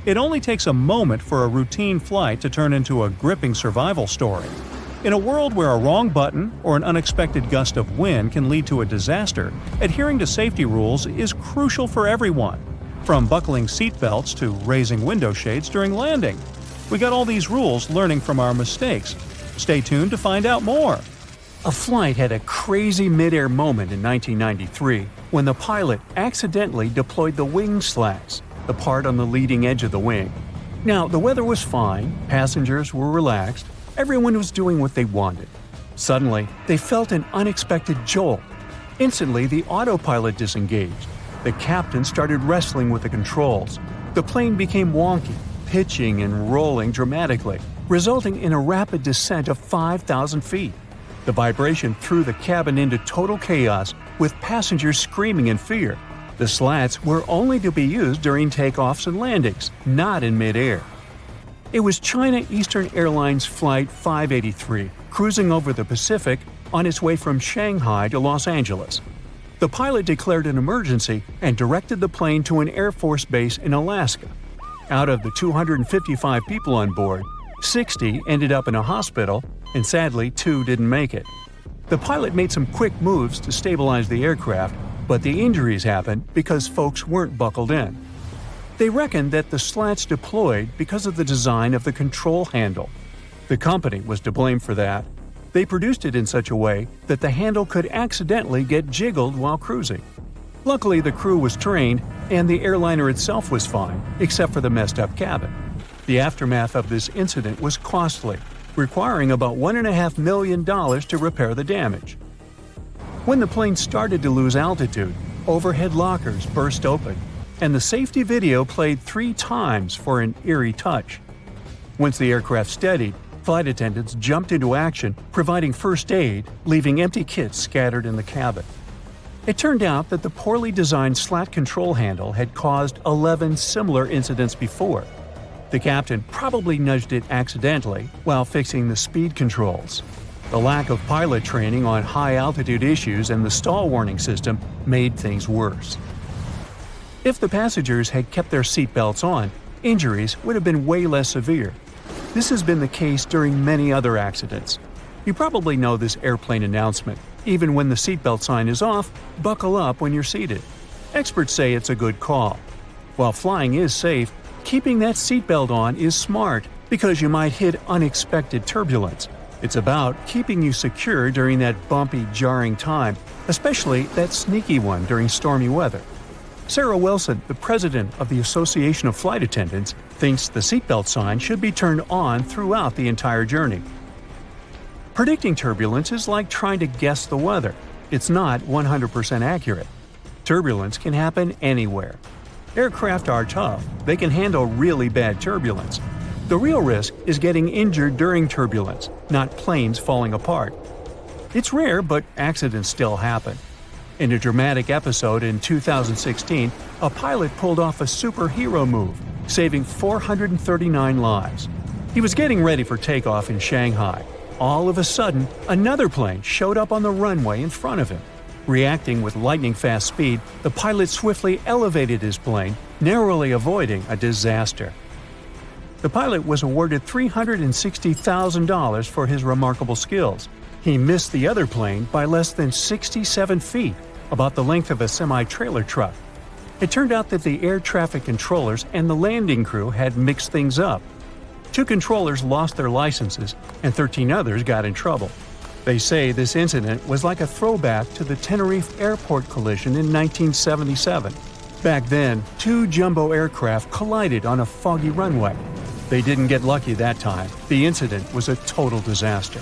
It only takes a moment for a routine flight to turn into a gripping survival story. In a world where a wrong button or an unexpected gust of wind can lead to a disaster, adhering to safety rules is crucial for everyone. From buckling seatbelts to raising window shades during landing. We got all these rules learning from our mistakes. Stay tuned to find out more. A flight had a crazy mid-air moment in 1993 when the pilot accidentally deployed the wing slats, the part on the leading edge of the wing. Now, the weather was fine, passengers were relaxed, everyone was doing what they wanted. Suddenly, they felt an unexpected jolt. Instantly, the autopilot disengaged. The captain started wrestling with the controls. The plane became wonky, pitching and rolling dramatically, resulting in a rapid descent of 5,000 feet. The vibration threw the cabin into total chaos, with passengers screaming in fear. The slats were only to be used during takeoffs and landings, not in mid-air. It was China Eastern Airlines Flight 583, cruising over the Pacific on its way from Shanghai to Los Angeles. The pilot declared an emergency and directed the plane to an Air Force base in Alaska. Out of the 255 people on board, 60 ended up in a hospital, and sadly 2 didn't make it. The pilot made some quick moves to stabilize the aircraft, but the injuries happened because folks weren't buckled in. They reckoned that the slats deployed because of the design of the control handle. The company was to blame for that. They produced it in such a way that the handle could accidentally get jiggled while cruising. Luckily, the crew was trained, and the airliner itself was fine, except for the messed-up cabin. The aftermath of this incident was costly, requiring about $1.5 million to repair the damage. When the plane started to lose altitude, overhead lockers burst open, and the safety video played 3 times for an eerie touch. Once the aircraft steadied, flight attendants jumped into action, providing first aid, leaving empty kits scattered in the cabin. It turned out that the poorly designed slat control handle had caused 11 similar incidents before. The captain probably nudged it accidentally while fixing the speed controls. The lack of pilot training on high-altitude issues and the stall warning system made things worse. If the passengers had kept their seatbelts on, injuries would have been way less severe. This has been the case during many other accidents. You probably know this airplane announcement. Even when the seatbelt sign is off, buckle up when you're seated. Experts say it's a good call. While flying is safe, keeping that seatbelt on is smart because you might hit unexpected turbulence. It's about keeping you secure during that bumpy, jarring time, especially that sneaky one during stormy weather. Sarah Wilson, the president of the Association of Flight Attendants, thinks the seatbelt sign should be turned on throughout the entire journey. Predicting turbulence is like trying to guess the weather. It's not 100% accurate. Turbulence can happen anywhere. Aircraft are tough. They can handle really bad turbulence. The real risk is getting injured during turbulence, not planes falling apart. It's rare, but accidents still happen. In a dramatic episode in 2016, a pilot pulled off a superhero move, saving 439 lives. He was getting ready for takeoff in Shanghai. All of a sudden, another plane showed up on the runway in front of him. Reacting with lightning-fast speed, the pilot swiftly elevated his plane, narrowly avoiding a disaster. The pilot was awarded $360,000 for his remarkable skills. He missed the other plane by less than 67 feet, about the length of a semi-trailer truck. It turned out that the air traffic controllers and the landing crew had mixed things up. 2 controllers lost their licenses, and 13 others got in trouble. They say this incident was like a throwback to the Tenerife airport collision in 1977. Back then, 2 jumbo aircraft collided on a foggy runway. They didn't get lucky that time. The incident was a total disaster.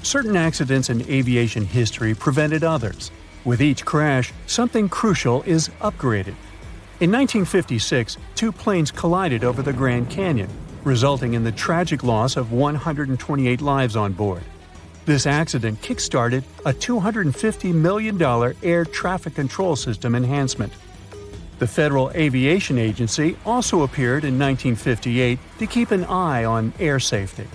Certain accidents in aviation history prevented others. With each crash, something crucial is upgraded. In 1956, 2 planes collided over the Grand Canyon, resulting in the tragic loss of 128 lives on board. This accident kick-started a $250 million air traffic control system enhancement. The Federal Aviation Agency also appeared in 1958 to keep an eye on air safety.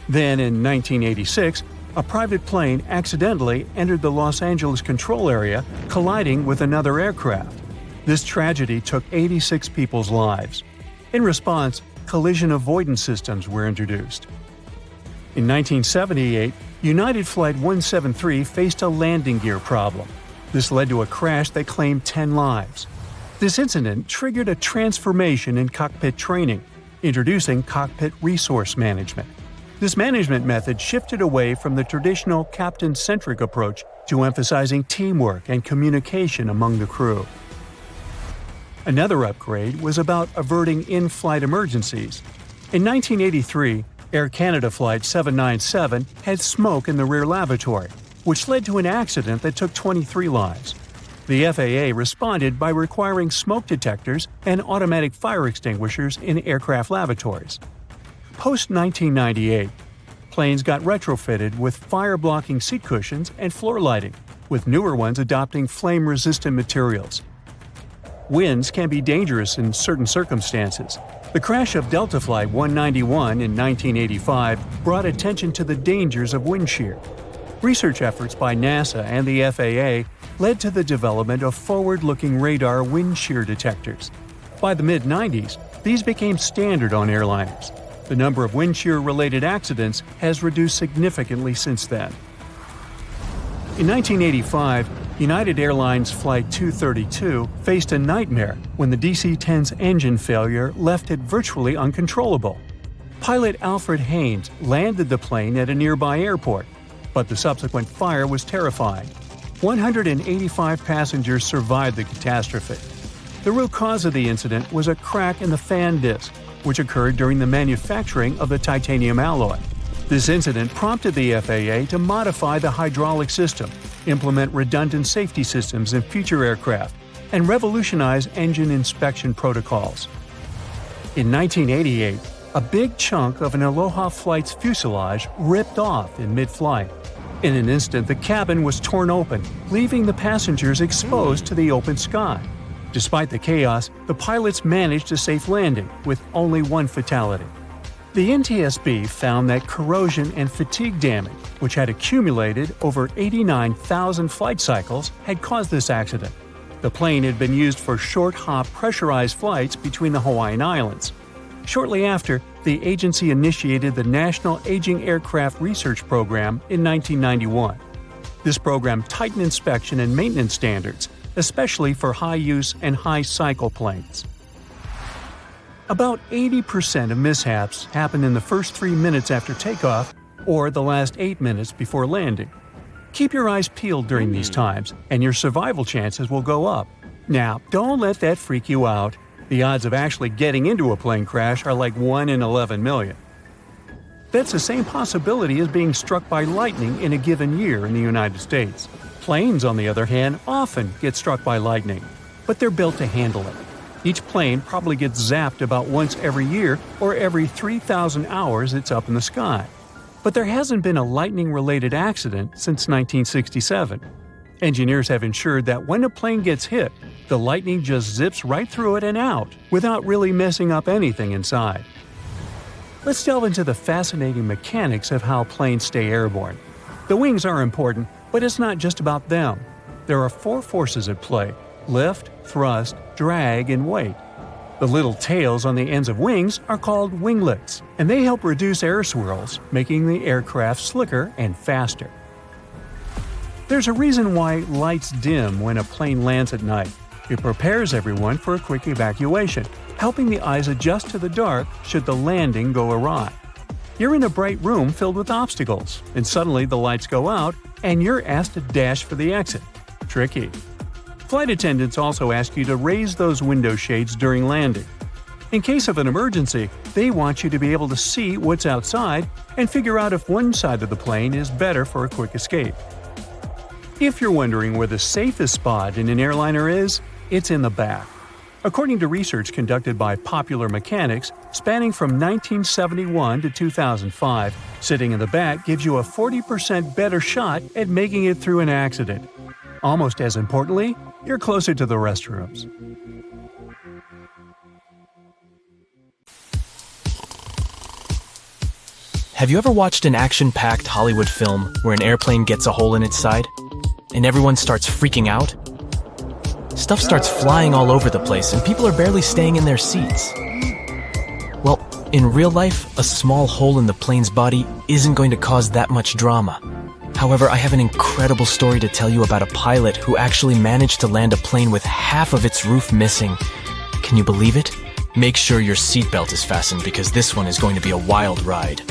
Then, in 1986, a private plane accidentally entered the Los Angeles control area, colliding with another aircraft. This tragedy took 86 people's lives. In response, collision avoidance systems were introduced. In 1978, United Flight 173 faced a landing gear problem. This led to a crash that claimed 10 lives. This incident triggered a transformation in cockpit training, introducing cockpit resource management. This management method shifted away from the traditional captain-centric approach to emphasizing teamwork and communication among the crew. Another upgrade was about averting in-flight emergencies. In 1983, Air Canada Flight 797 had smoke in the rear lavatory, which led to an accident that took 23 lives. The FAA responded by requiring smoke detectors and automatic fire extinguishers in aircraft lavatories. Post-1998, planes got retrofitted with fire-blocking seat cushions and floor lighting, with newer ones adopting flame-resistant materials. Winds can be dangerous in certain circumstances. The crash of Delta Flight 191 in 1985 brought attention to the dangers of wind shear. Research efforts by NASA and the FAA led to the development of forward-looking radar wind shear detectors. By the mid-90s, these became standard on airliners. The number of wind shear-related accidents has reduced significantly since then. In 1985, United Airlines Flight 232 faced a nightmare when the DC-10's engine failure left it virtually uncontrollable. Pilot Alfred Haynes landed the plane at a nearby airport, but the subsequent fire was terrifying. 185 passengers survived the catastrophe. The root cause of the incident was a crack in the fan disc, which occurred during the manufacturing of the titanium alloy. This incident prompted the FAA to modify the hydraulic system, implement redundant safety systems in future aircraft, and revolutionize engine inspection protocols. In 1988, a big chunk of an Aloha flight's fuselage ripped off in mid-flight. In an instant, the cabin was torn open, leaving the passengers exposed to the open sky. Despite the chaos, the pilots managed a safe landing, with only one fatality. The NTSB found that corrosion and fatigue damage, which had accumulated over 89,000 flight cycles, had caused this accident. The plane had been used for short-hop pressurized flights between the Hawaiian Islands. Shortly after, the agency initiated the National Aging Aircraft Research Program in 1991. This program tightened inspection and maintenance standards, especially for high-use and high-cycle planes. About 80% of mishaps happen in the first 3 minutes after takeoff or the last 8 minutes before landing. Keep your eyes peeled during these times, and your survival chances will go up. Now, don't let that freak you out. The odds of actually getting into a plane crash are like 1 in 11 million. That's the same possibility as being struck by lightning in a given year in the United States. Planes, on the other hand, often get struck by lightning, but they're built to handle it. Each plane probably gets zapped about once every year or every 3,000 hours it's up in the sky. But there hasn't been a lightning-related accident since 1967. Engineers have ensured that when a plane gets hit, the lightning just zips right through it and out, without really messing up anything inside. Let's delve into the fascinating mechanics of how planes stay airborne. The wings are important, but it's not just about them. There are 4 forces at play: lift, thrust, drag, and weight. The little tails on the ends of wings are called winglets, and they help reduce air swirls, making the aircraft slicker and faster. There's a reason why lights dim when a plane lands at night. It prepares everyone for a quick evacuation, helping the eyes adjust to the dark should the landing go awry. You're in a bright room filled with obstacles, and suddenly the lights go out and you're asked to dash for the exit. Tricky. Flight attendants also ask you to raise those window shades during landing. In case of an emergency, they want you to be able to see what's outside and figure out if one side of the plane is better for a quick escape. If you're wondering where the safest spot in an airliner is, it's in the back. According to research conducted by Popular Mechanics, spanning from 1971 to 2005, sitting in the back gives you a 40% better shot at making it through an accident. Almost as importantly, you're closer to the restrooms. Have you ever watched an action-packed Hollywood film where an airplane gets a hole in its side, and everyone starts freaking out? Stuff starts flying all over the place and people are barely staying in their seats. Well, in real life, a small hole in the plane's body isn't going to cause that much drama. However, I have an incredible story to tell you about a pilot who actually managed to land a plane with half of its roof missing. Can you believe it? Make sure your seatbelt is fastened because this one is going to be a wild ride.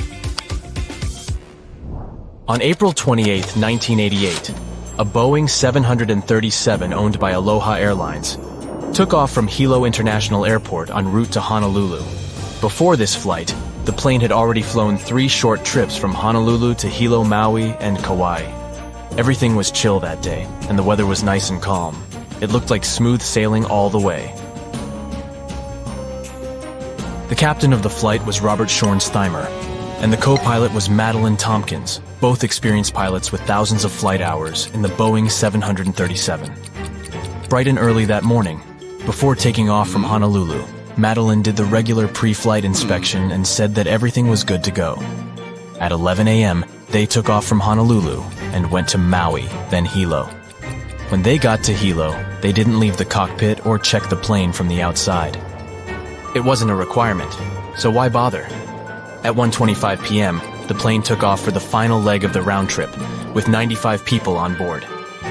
On April 28, 1988, a Boeing 737 owned by Aloha Airlines took off from Hilo International Airport en route to Honolulu. Before this flight, the plane had already flown 3 short trips from Honolulu to Hilo, Maui, and Kauai. Everything was chill that day, and the weather was nice and calm. It looked like smooth sailing all the way. The captain of the flight was Robert Schornsteimer, and the co-pilot was Madeline Tompkins, both experienced pilots with thousands of flight hours in the Boeing 737. Bright and early that morning, before taking off from Honolulu, Madeline did the regular pre-flight inspection and said that everything was good to go. At 11 a.m., they took off from Honolulu and went to Maui, then Hilo. When they got to Hilo, they didn't leave the cockpit or check the plane from the outside. It wasn't a requirement, so why bother? At 1:25 p.m., the plane took off for the final leg of the round trip, with 95 people on board.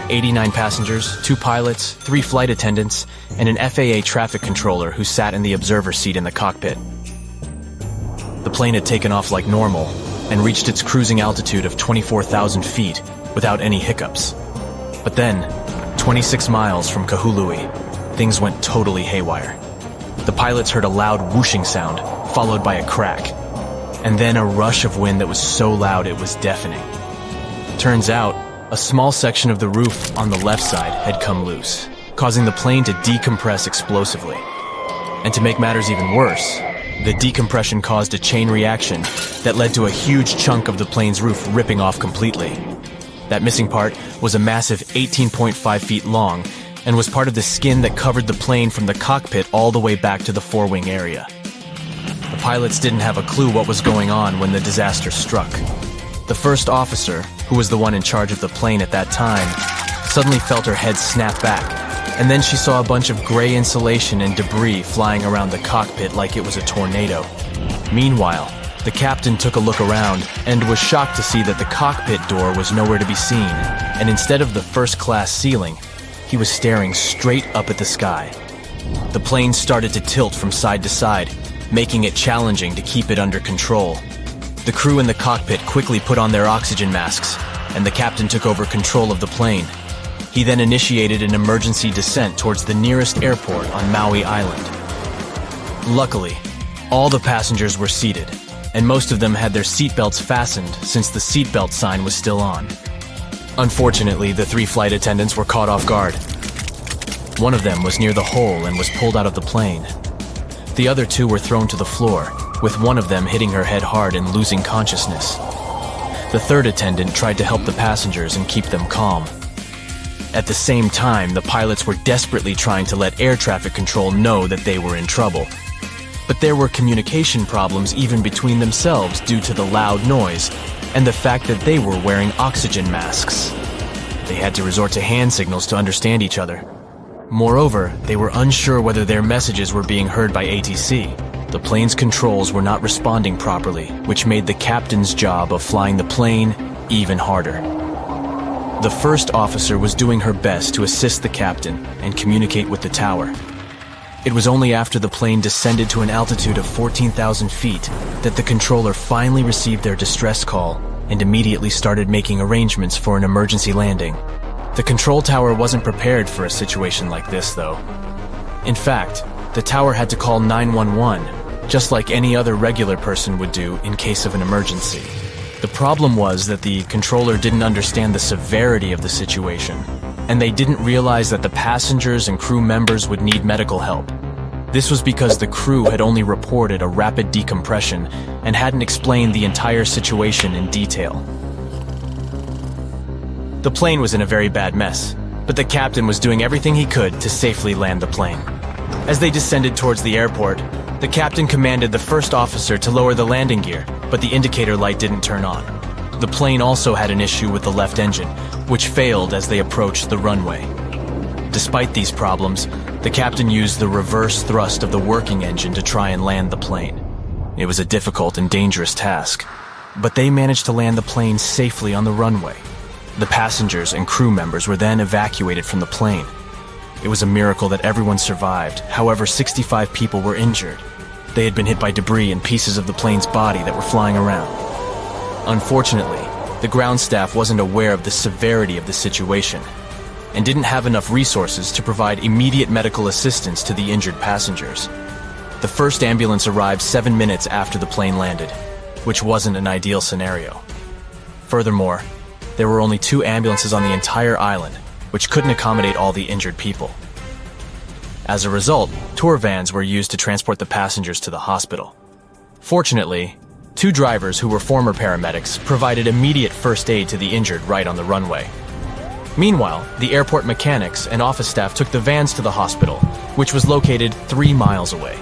89 passengers, 2 pilots, 3 flight attendants, and an FAA traffic controller who sat in the observer seat in the cockpit. The plane had taken off like normal and reached its cruising altitude of 24,000 feet without any hiccups. But then, 26 miles from Kahului, things went totally haywire. The pilots heard a loud whooshing sound, followed by a crack, and then a rush of wind that was so loud it was deafening. Turns out, a small section of the roof on the left side had come loose, causing the plane to decompress explosively. And to make matters even worse, the decompression caused a chain reaction that led to a huge chunk of the plane's roof ripping off completely. That missing part was a massive 18.5 feet long and was part of the skin that covered the plane from the cockpit all the way back to the forewing area. The pilots didn't have a clue what was going on when the disaster struck. The first officer, who was the one in charge of the plane at that time, suddenly felt her head snap back, and then she saw a bunch of gray insulation and debris flying around the cockpit like it was a tornado. Meanwhile, the captain took a look around and was shocked to see that the cockpit door was nowhere to be seen, and instead of the first-class ceiling, he was staring straight up at the sky. The plane started to tilt from side to side, making it challenging to keep it under control. The crew in the cockpit quickly put on their oxygen masks, and the captain took over control of the plane. He then initiated an emergency descent towards the nearest airport on Maui Island. Luckily, all the passengers were seated, and most of them had their seatbelts fastened since the seatbelt sign was still on. Unfortunately, the 3 flight attendants were caught off guard. One of them was near the hole and was pulled out of the plane. The other 2 were thrown to the floor, with one of them hitting her head hard and losing consciousness. The third attendant tried to help the passengers and keep them calm. At the same time, the pilots were desperately trying to let air traffic control know that they were in trouble. But there were communication problems even between themselves due to the loud noise and the fact that they were wearing oxygen masks. They had to resort to hand signals to understand each other. Moreover, they were unsure whether their messages were being heard by ATC. The plane's controls were not responding properly, which made the captain's job of flying the plane even harder. The first officer was doing her best to assist the captain and communicate with the tower. It was only after the plane descended to an altitude of 14,000 feet that the controller finally received their distress call and immediately started making arrangements for an emergency landing. The control tower wasn't prepared for a situation like this, though. In fact, the tower had to call 911, just like any other regular person would do in case of an emergency. The problem was that the controller didn't understand the severity of the situation, and they didn't realize that the passengers and crew members would need medical help. This was because the crew had only reported a rapid decompression and hadn't explained the entire situation in detail. The plane was in a very bad mess, but the captain was doing everything he could to safely land the plane. As they descended towards the airport, the captain commanded the first officer to lower the landing gear, but the indicator light didn't turn on. The plane also had an issue with the left engine, which failed as they approached the runway. Despite these problems, the captain used the reverse thrust of the working engine to try and land the plane. It was a difficult and dangerous task, but they managed to land the plane safely on the runway. The passengers and crew members were then evacuated from the plane. It was a miracle that everyone survived. However, 65 people were injured. They had been hit by debris and pieces of the plane's body that were flying around. Unfortunately, the ground staff wasn't aware of the severity of the situation and didn't have enough resources to provide immediate medical assistance to the injured passengers. The first ambulance arrived 7 minutes after the plane landed, which wasn't an ideal scenario. Furthermore, there were only 2 ambulances on the entire island, which couldn't accommodate all the injured people. As a result, tour vans were used to transport the passengers to the hospital. Fortunately, 2 drivers who were former paramedics provided immediate first aid to the injured right on the runway. Meanwhile, the airport mechanics and office staff took the vans to the hospital, which was located 3 miles away.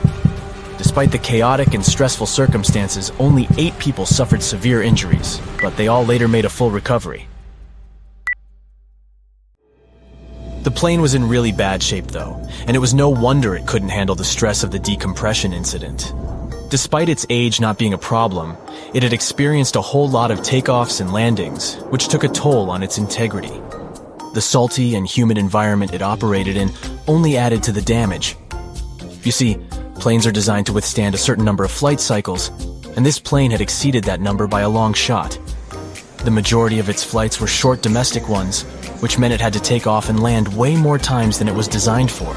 Despite the chaotic and stressful circumstances, only 8 people suffered severe injuries, but they all later made a full recovery. The plane was in really bad shape though, and it was no wonder it couldn't handle the stress of the decompression incident. Despite its age not being a problem, it had experienced a whole lot of takeoffs and landings, which took a toll on its integrity. The salty and humid environment it operated in only added to the damage. You see, planes are designed to withstand a certain number of flight cycles, and this plane had exceeded that number by a long shot. The majority of its flights were short domestic ones, which meant it had to take off and land way more times than it was designed for.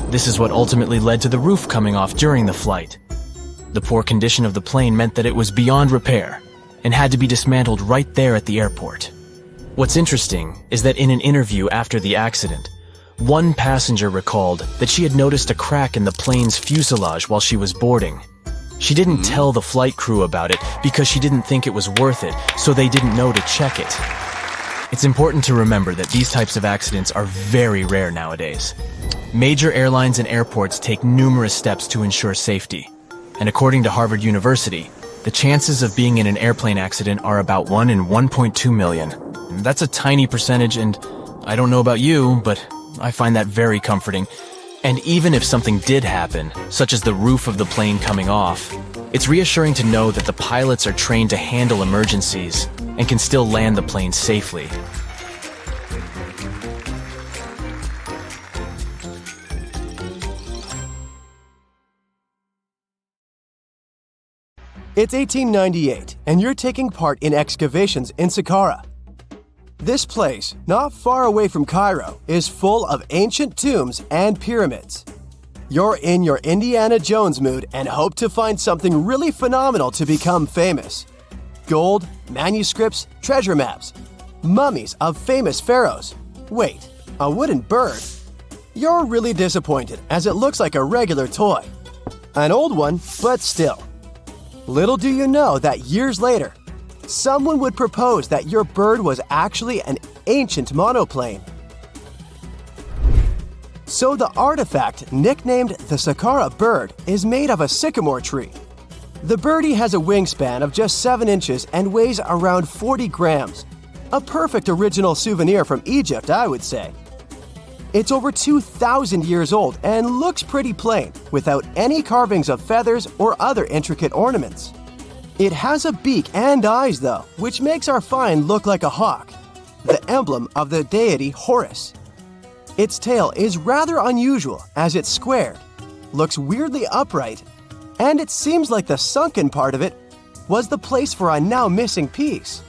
This is what ultimately led to the roof coming off during the flight. The poor condition of the plane meant that it was beyond repair and had to be dismantled right there at the airport. What's interesting is that in an interview after the accident, one passenger recalled that she had noticed a crack in the plane's fuselage while she was boarding. She didn't tell the flight crew about it because she didn't think it was worth it, so they didn't know to check it. It's important to remember that these types of accidents are very rare nowadays. Major airlines and airports take numerous steps to ensure safety. And according to Harvard University, the chances of being in an airplane accident are about 1 in 1.2 million. That's a tiny percentage, and I don't know about you, but I find that very comforting. And even if something did happen, such as the roof of the plane coming off, it's reassuring to know that the pilots are trained to handle emergencies and can still land the plane safely. It's 1898, and you're taking part in excavations in Saqqara. This place, not far away from Cairo, is full of ancient tombs and pyramids. You're in your Indiana Jones mood and hope to find something really phenomenal to become famous. Gold, manuscripts, treasure maps, mummies of famous pharaohs. Wait, a wooden bird? You're really disappointed as it looks like a regular toy. An old one, but still. Little do you know that years later, someone would propose that your bird was actually an ancient monoplane. So the artifact, nicknamed the Saqqara bird, is made of a sycamore tree. The birdie has a wingspan of just 7 inches and weighs around 40 grams. A perfect original souvenir from Egypt, I would say. It's over 2,000 years old and looks pretty plain, without any carvings of feathers or other intricate ornaments. It has a beak and eyes though, which makes our find look like a hawk, the emblem of the deity Horus. Its tail is rather unusual as it's squared, looks weirdly upright, and it seems like the sunken part of it was the place for a now missing piece.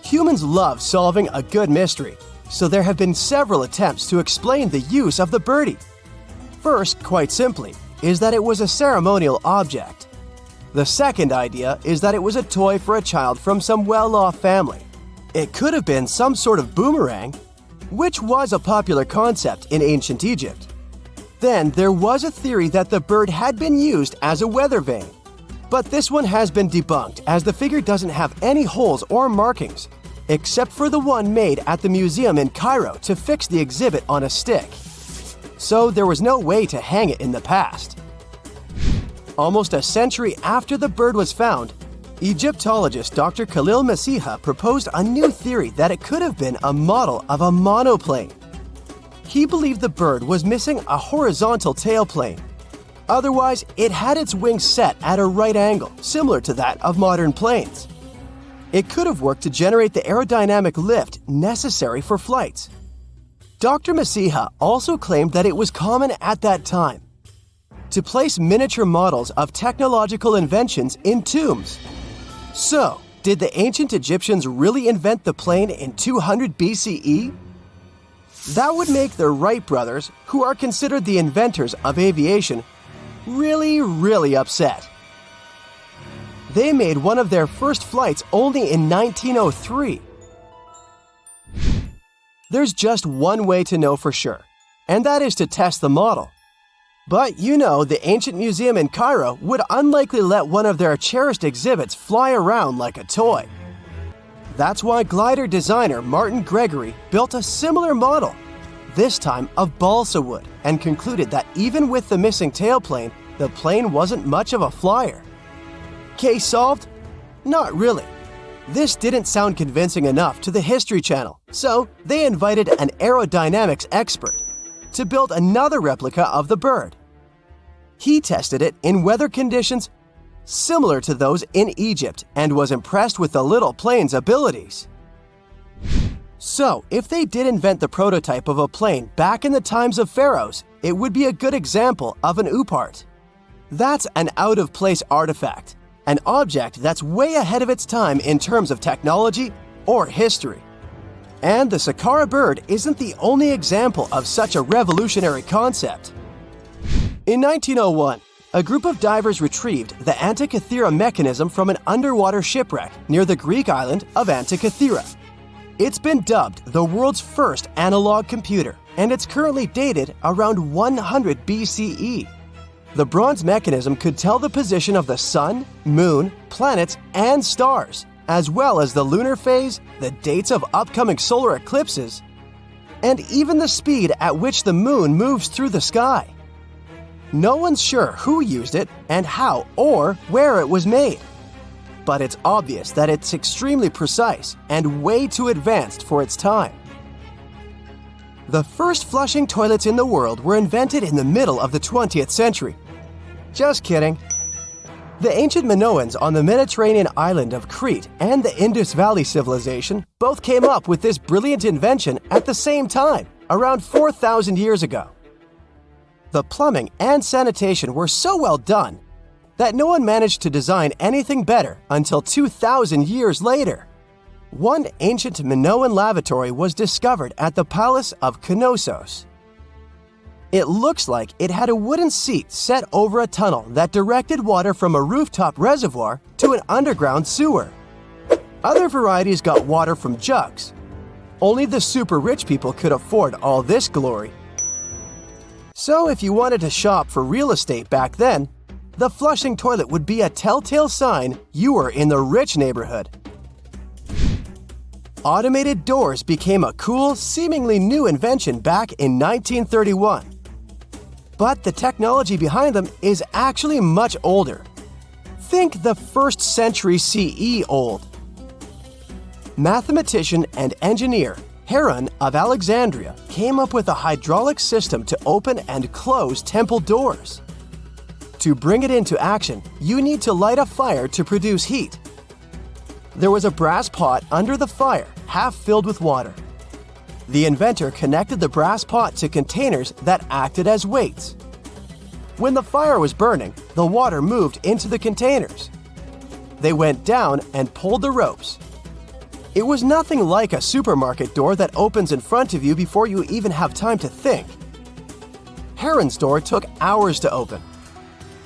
Humans love solving a good mystery, so there have been several attempts to explain the use of the birdie. First, quite simply, is that it was a ceremonial object. The second idea is that it was a toy for a child from some well-off family. It could have been some sort of boomerang, which was a popular concept in ancient Egypt. Then there was a theory that the bird had been used as a weather vane. But this one has been debunked as the figure doesn't have any holes or markings, except for the one made at the museum in Cairo to fix the exhibit on a stick. So there was no way to hang it in the past. Almost a century after the bird was found, Egyptologist Dr. Khalil Masiha proposed a new theory that it could have been a model of a monoplane. He believed the bird was missing a horizontal tailplane. Otherwise, it had its wings set at a right angle, similar to that of modern planes. It could have worked to generate the aerodynamic lift necessary for flights. Dr. Masiha also claimed that it was common at that time to place miniature models of technological inventions in tombs. So, did the ancient Egyptians really invent the plane in 200 BCE? That would make the Wright brothers, who are considered the inventors of aviation, really upset. They made one of their first flights only in 1903. There's just one way to know for sure, and that is to test the model. But you know, the ancient museum in Cairo would unlikely let one of their cherished exhibits fly around like a toy. That's why glider designer Martin Gregory built a similar model, this time of balsa wood, and concluded that even with the missing tailplane, the plane wasn't much of a flyer. Case solved? Not really. This didn't sound convincing enough to the History Channel, so they invited an aerodynamics expert to build another replica of the bird. He tested it in weather conditions similar to those in Egypt and was impressed with the little plane's abilities. So, if they did invent the prototype of a plane back in the times of pharaohs, it would be a good example of an oupart. That's an out-of-place artifact, an object that's way ahead of its time in terms of technology or history. And the Saqqara bird isn't the only example of such a revolutionary concept. In 1901, a group of divers retrieved the Antikythera mechanism from an underwater shipwreck near the Greek island of Antikythera. It's been dubbed the world's first analog computer, and it's currently dated around 100 BCE. The bronze mechanism could tell the position of the sun, moon, planets, and stars, as well as the lunar phase, the dates of upcoming solar eclipses, and even the speed at which the moon moves through the sky. No one's sure who used it and how or where it was made, but it's obvious that it's extremely precise and way too advanced for its time. The first flushing toilets in the world were invented in the middle of the 20th century. Just kidding. The ancient Minoans on the Mediterranean island of Crete and the Indus Valley civilization both came up with this brilliant invention at the same time, around 4,000 years ago. The plumbing and sanitation were so well done that no one managed to design anything better until 2,000 years later. One ancient Minoan lavatory was discovered at the Palace of Knossos. It looks like it had a wooden seat set over a tunnel that directed water from a rooftop reservoir to an underground sewer. Other varieties got water from jugs. Only the super rich people could afford all this glory. So if you wanted to shop for real estate back then, the flushing toilet would be a telltale sign you were in the rich neighborhood. Automated doors became a cool, seemingly new invention back in 1931. But the technology behind them is actually much older. Think the 1st century CE old. Mathematician and engineer Heron of Alexandria came up with a hydraulic system to open and close temple doors. To bring it into action, you need to light a fire to produce heat. There was a brass pot under the fire, half filled with water. The inventor connected the brass pot to containers that acted as weights. When the fire was burning, the water moved into the containers. They went down and pulled the ropes. It was nothing like a supermarket door that opens in front of you before you even have time to think. Heron's door took hours to open,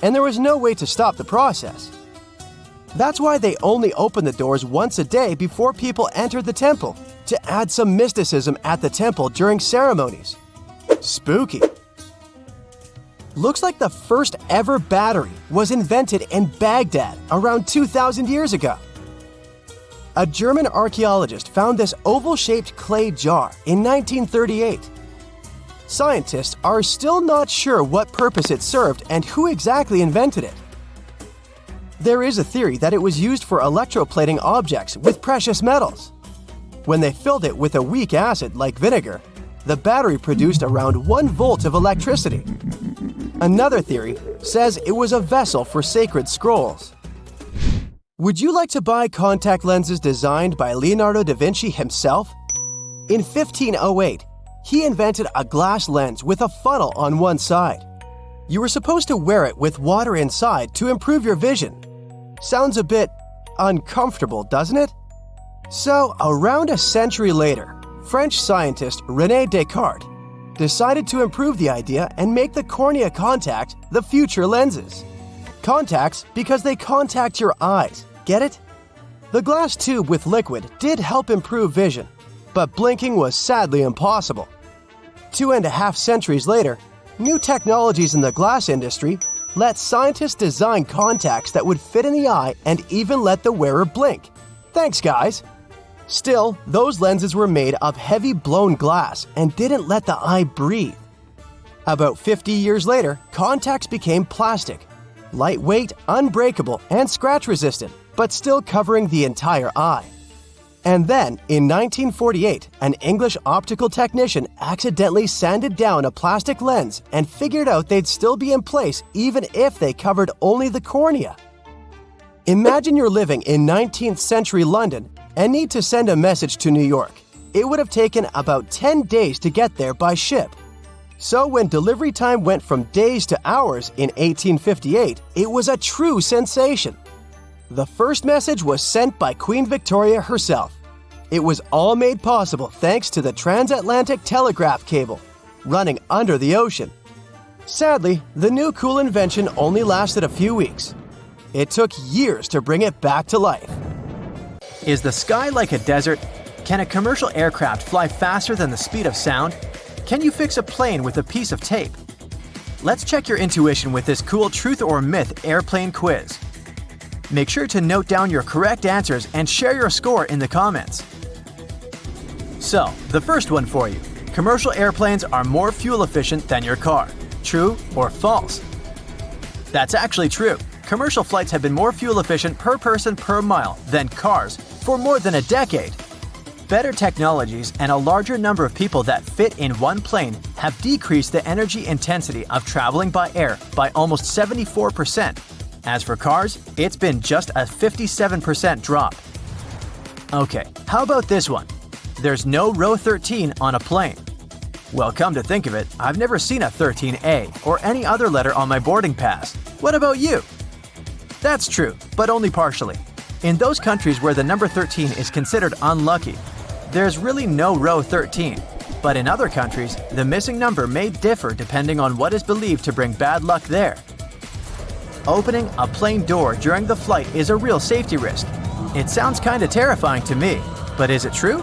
and there was no way to stop the process. That's why they only opened the doors once a day before people entered the temple, to add some mysticism at the temple during ceremonies. Spooky. Looks like the first ever battery was invented in Baghdad around 2,000 years ago. A German archaeologist found this oval-shaped clay jar in 1938. Scientists are still not sure what purpose it served and who exactly invented it. There is a theory that it was used for electroplating objects with precious metals. When they filled it with a weak acid like vinegar, the battery produced around 1 volt of electricity. Another theory says it was a vessel for sacred scrolls. Would you like to buy contact lenses designed by Leonardo da Vinci himself? In 1508, he invented a glass lens with a funnel on one side. You were supposed to wear it with water inside to improve your vision. Sounds a bit uncomfortable, doesn't it? So, around a century later, French scientist René Descartes decided to improve the idea and make the cornea contact the future lenses. Contacts because they contact your eyes, get it? The glass tube with liquid did help improve vision, but blinking was sadly impossible. 2.5 centuries later, new technologies in the glass industry let scientists design contacts that would fit in the eye and even let the wearer blink. Thanks, guys! Still, those lenses were made of heavy blown glass and didn't let the eye breathe. About 50 years later, contacts became plastic, lightweight, unbreakable, and scratch-resistant, but still covering the entire eye. And then, in 1948, an English optical technician accidentally sanded down a plastic lens and figured out they'd still be in place even if they covered only the cornea. Imagine you're living in 19th century London and need to send a message to New York. It would have taken about 10 days to get there by ship. So when delivery time went from days to hours in 1858, it was a true sensation. The first message was sent by Queen Victoria herself. It was all made possible thanks to the transatlantic telegraph cable, running under the ocean. Sadly, the new cool invention only lasted a few weeks. It took years to bring it back to life. Is the sky like a desert? Can a commercial aircraft fly faster than the speed of sound? Can you fix a plane with a piece of tape? Let's check your intuition with this cool truth or myth airplane quiz. Make sure to note down your correct answers and share your score in the comments. So, the first one for you. Commercial airplanes are more fuel efficient than your car. True or false? That's actually true. Commercial flights have been more fuel efficient per person per mile than cars for more than a decade. Better technologies and a larger number of people that fit in one plane have decreased the energy intensity of traveling by air by almost 74%. As for cars, it's been just a 57% drop. Okay, how about this one? There's no row 13 on a plane. Well, come to think of it, I've never seen a 13A or any other letter on my boarding pass. What about you? That's true, but only partially. In those countries where the number 13 is considered unlucky, there's really no row 13. But in other countries, the missing number may differ depending on what is believed to bring bad luck there. Opening a plane door during the flight is a real safety risk. It sounds kinda terrifying to me, but is it true?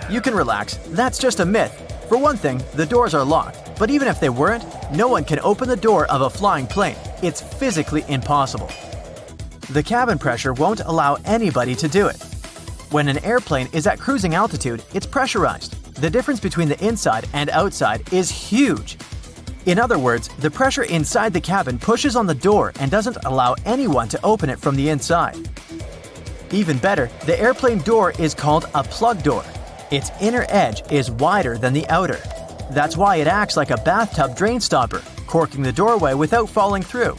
You can relax, that's just a myth. For one thing, the doors are locked, but even if they weren't, no one can open the door of a flying plane. It's physically impossible. The cabin pressure won't allow anybody to do it. When an airplane is at cruising altitude, it's pressurized. The difference between the inside and outside is huge. In other words, the pressure inside the cabin pushes on the door and doesn't allow anyone to open it from the inside. Even better, the airplane door is called a plug door. Its inner edge is wider than the outer. That's why it acts like a bathtub drain stopper, corking the doorway without falling through.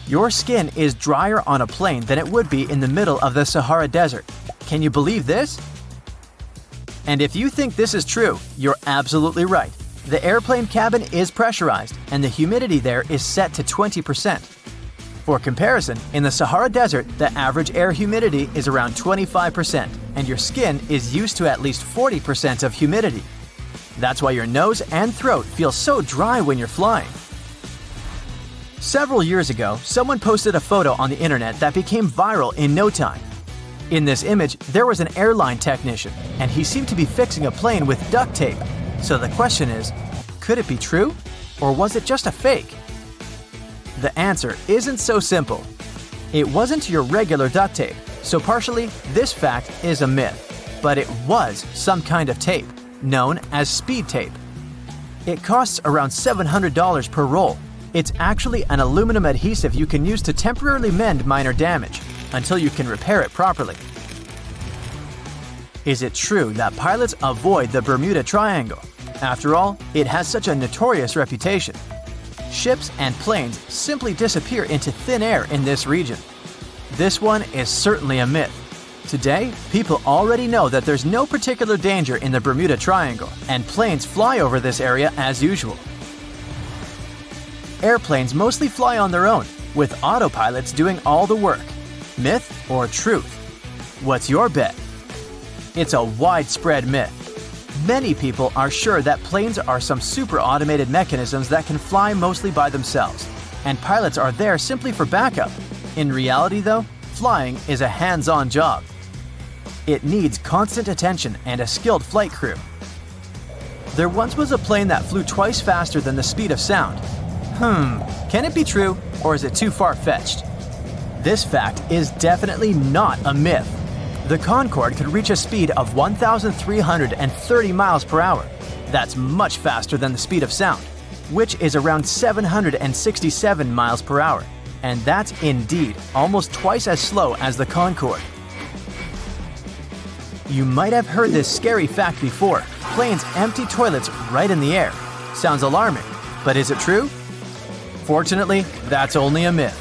Your skin is drier on a plane than it would be in the middle of the Sahara Desert. Can you believe this? And if you think this is true, you're absolutely right. The airplane cabin is pressurized, and the humidity there is set to 20%. For comparison, in the Sahara Desert, the average air humidity is around 25%, and your skin is used to at least 40% of humidity. That's why your nose and throat feel so dry when you're flying. Several years ago, someone posted a photo on the internet that became viral in no time. In this image, there was an airline technician, and he seemed to be fixing a plane with duct tape. So the question is, could it be true? Or was it just a fake? The answer isn't so simple. It wasn't your regular duct tape, so partially, this fact is a myth. But it was some kind of tape, known as speed tape. It costs around $700 per roll. It's actually an aluminum adhesive you can use to temporarily mend minor damage, until you can repair it properly. Is it true that pilots avoid the Bermuda Triangle? After all, it has such a notorious reputation. Ships and planes simply disappear into thin air in this region. This one is certainly a myth. Today, people already know that there's no particular danger in the Bermuda Triangle, and planes fly over this area as usual. Airplanes mostly fly on their own, with autopilots doing all the work. Myth or truth? What's your bet? It's a widespread myth. Many people are sure that planes are some super automated mechanisms that can fly mostly by themselves, and pilots are there simply for backup. In reality, though, flying is a hands-on job. It needs constant attention and a skilled flight crew. There once was a plane that flew twice faster than the speed of sound. Can it be true, or is it too far-fetched? This fact is definitely not a myth. The Concorde could reach a speed of 1,330 miles per hour. That's much faster than the speed of sound, which is around 767 miles per hour. And that's indeed almost twice as slow as the Concorde. You might have heard this scary fact before. Planes empty toilets right in the air. Sounds alarming, but is it true? Fortunately, that's only a myth.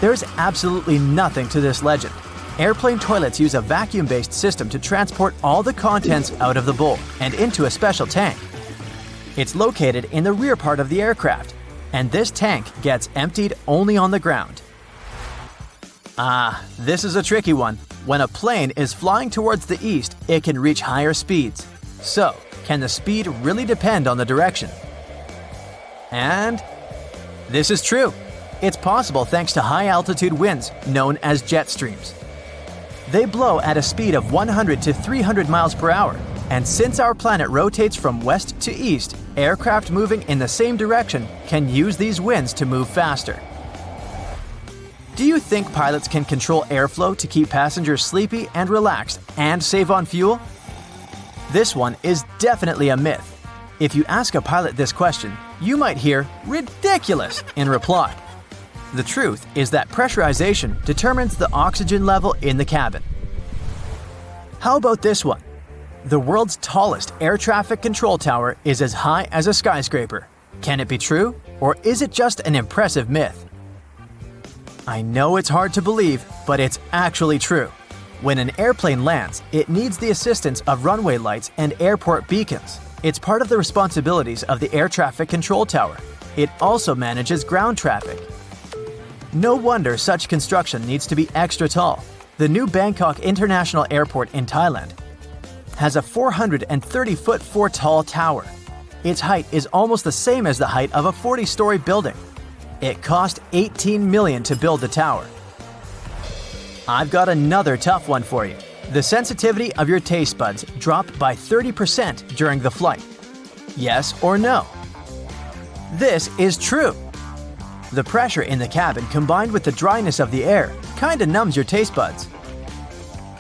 There's absolutely nothing to this legend. Airplane toilets use a vacuum-based system to transport all the contents out of the bowl and into a special tank. It's located in the rear part of the aircraft, and this tank gets emptied only on the ground. This is a tricky one. When a plane is flying towards the east, it can reach higher speeds. So, can the speed really depend on the direction? And this is true. It's possible thanks to high-altitude winds known as jet streams. They blow at a speed of 100 to 300 miles per hour, and since our planet rotates from west to east, aircraft moving in the same direction can use these winds to move faster. Do you think pilots can control airflow to keep passengers sleepy and relaxed and save on fuel? This one is definitely a myth. If you ask a pilot this question, you might hear "ridiculous" in reply. The truth is that pressurization determines the oxygen level in the cabin. How about this one? The world's tallest air traffic control tower is as high as a skyscraper. Can it be true, or is it just an impressive myth? I know it's hard to believe, but it's actually true. When an airplane lands, it needs the assistance of runway lights and airport beacons. It's part of the responsibilities of the air traffic control tower. It also manages ground traffic. No wonder such construction needs to be extra tall. The new Bangkok International Airport in Thailand has a 430-foot tall tower. Its height is almost the same as the height of a 40-story building. It cost $18 million to build the tower. I've got another tough one for you. The sensitivity of your taste buds dropped by 30% during the flight. Yes or no? This is true. The pressure in the cabin combined with the dryness of the air kinda numbs your taste buds.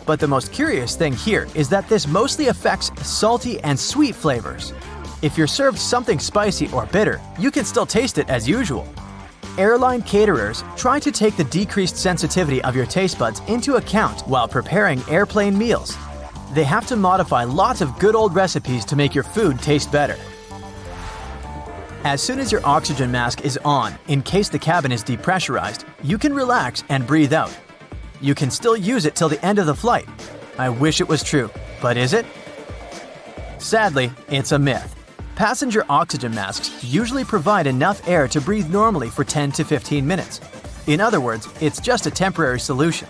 But the most curious thing here is that this mostly affects salty and sweet flavors. If you're served something spicy or bitter, you can still taste it as usual. Airline caterers try to take the decreased sensitivity of your taste buds into account while preparing airplane meals. They have to modify lots of good old recipes to make your food taste better. As soon as your oxygen mask is on, in case the cabin is depressurized, you can relax and breathe out. You can still use it till the end of the flight. I wish it was true, but is it? Sadly, it's a myth. Passenger oxygen masks usually provide enough air to breathe normally for 10 to 15 minutes. In other words, it's just a temporary solution.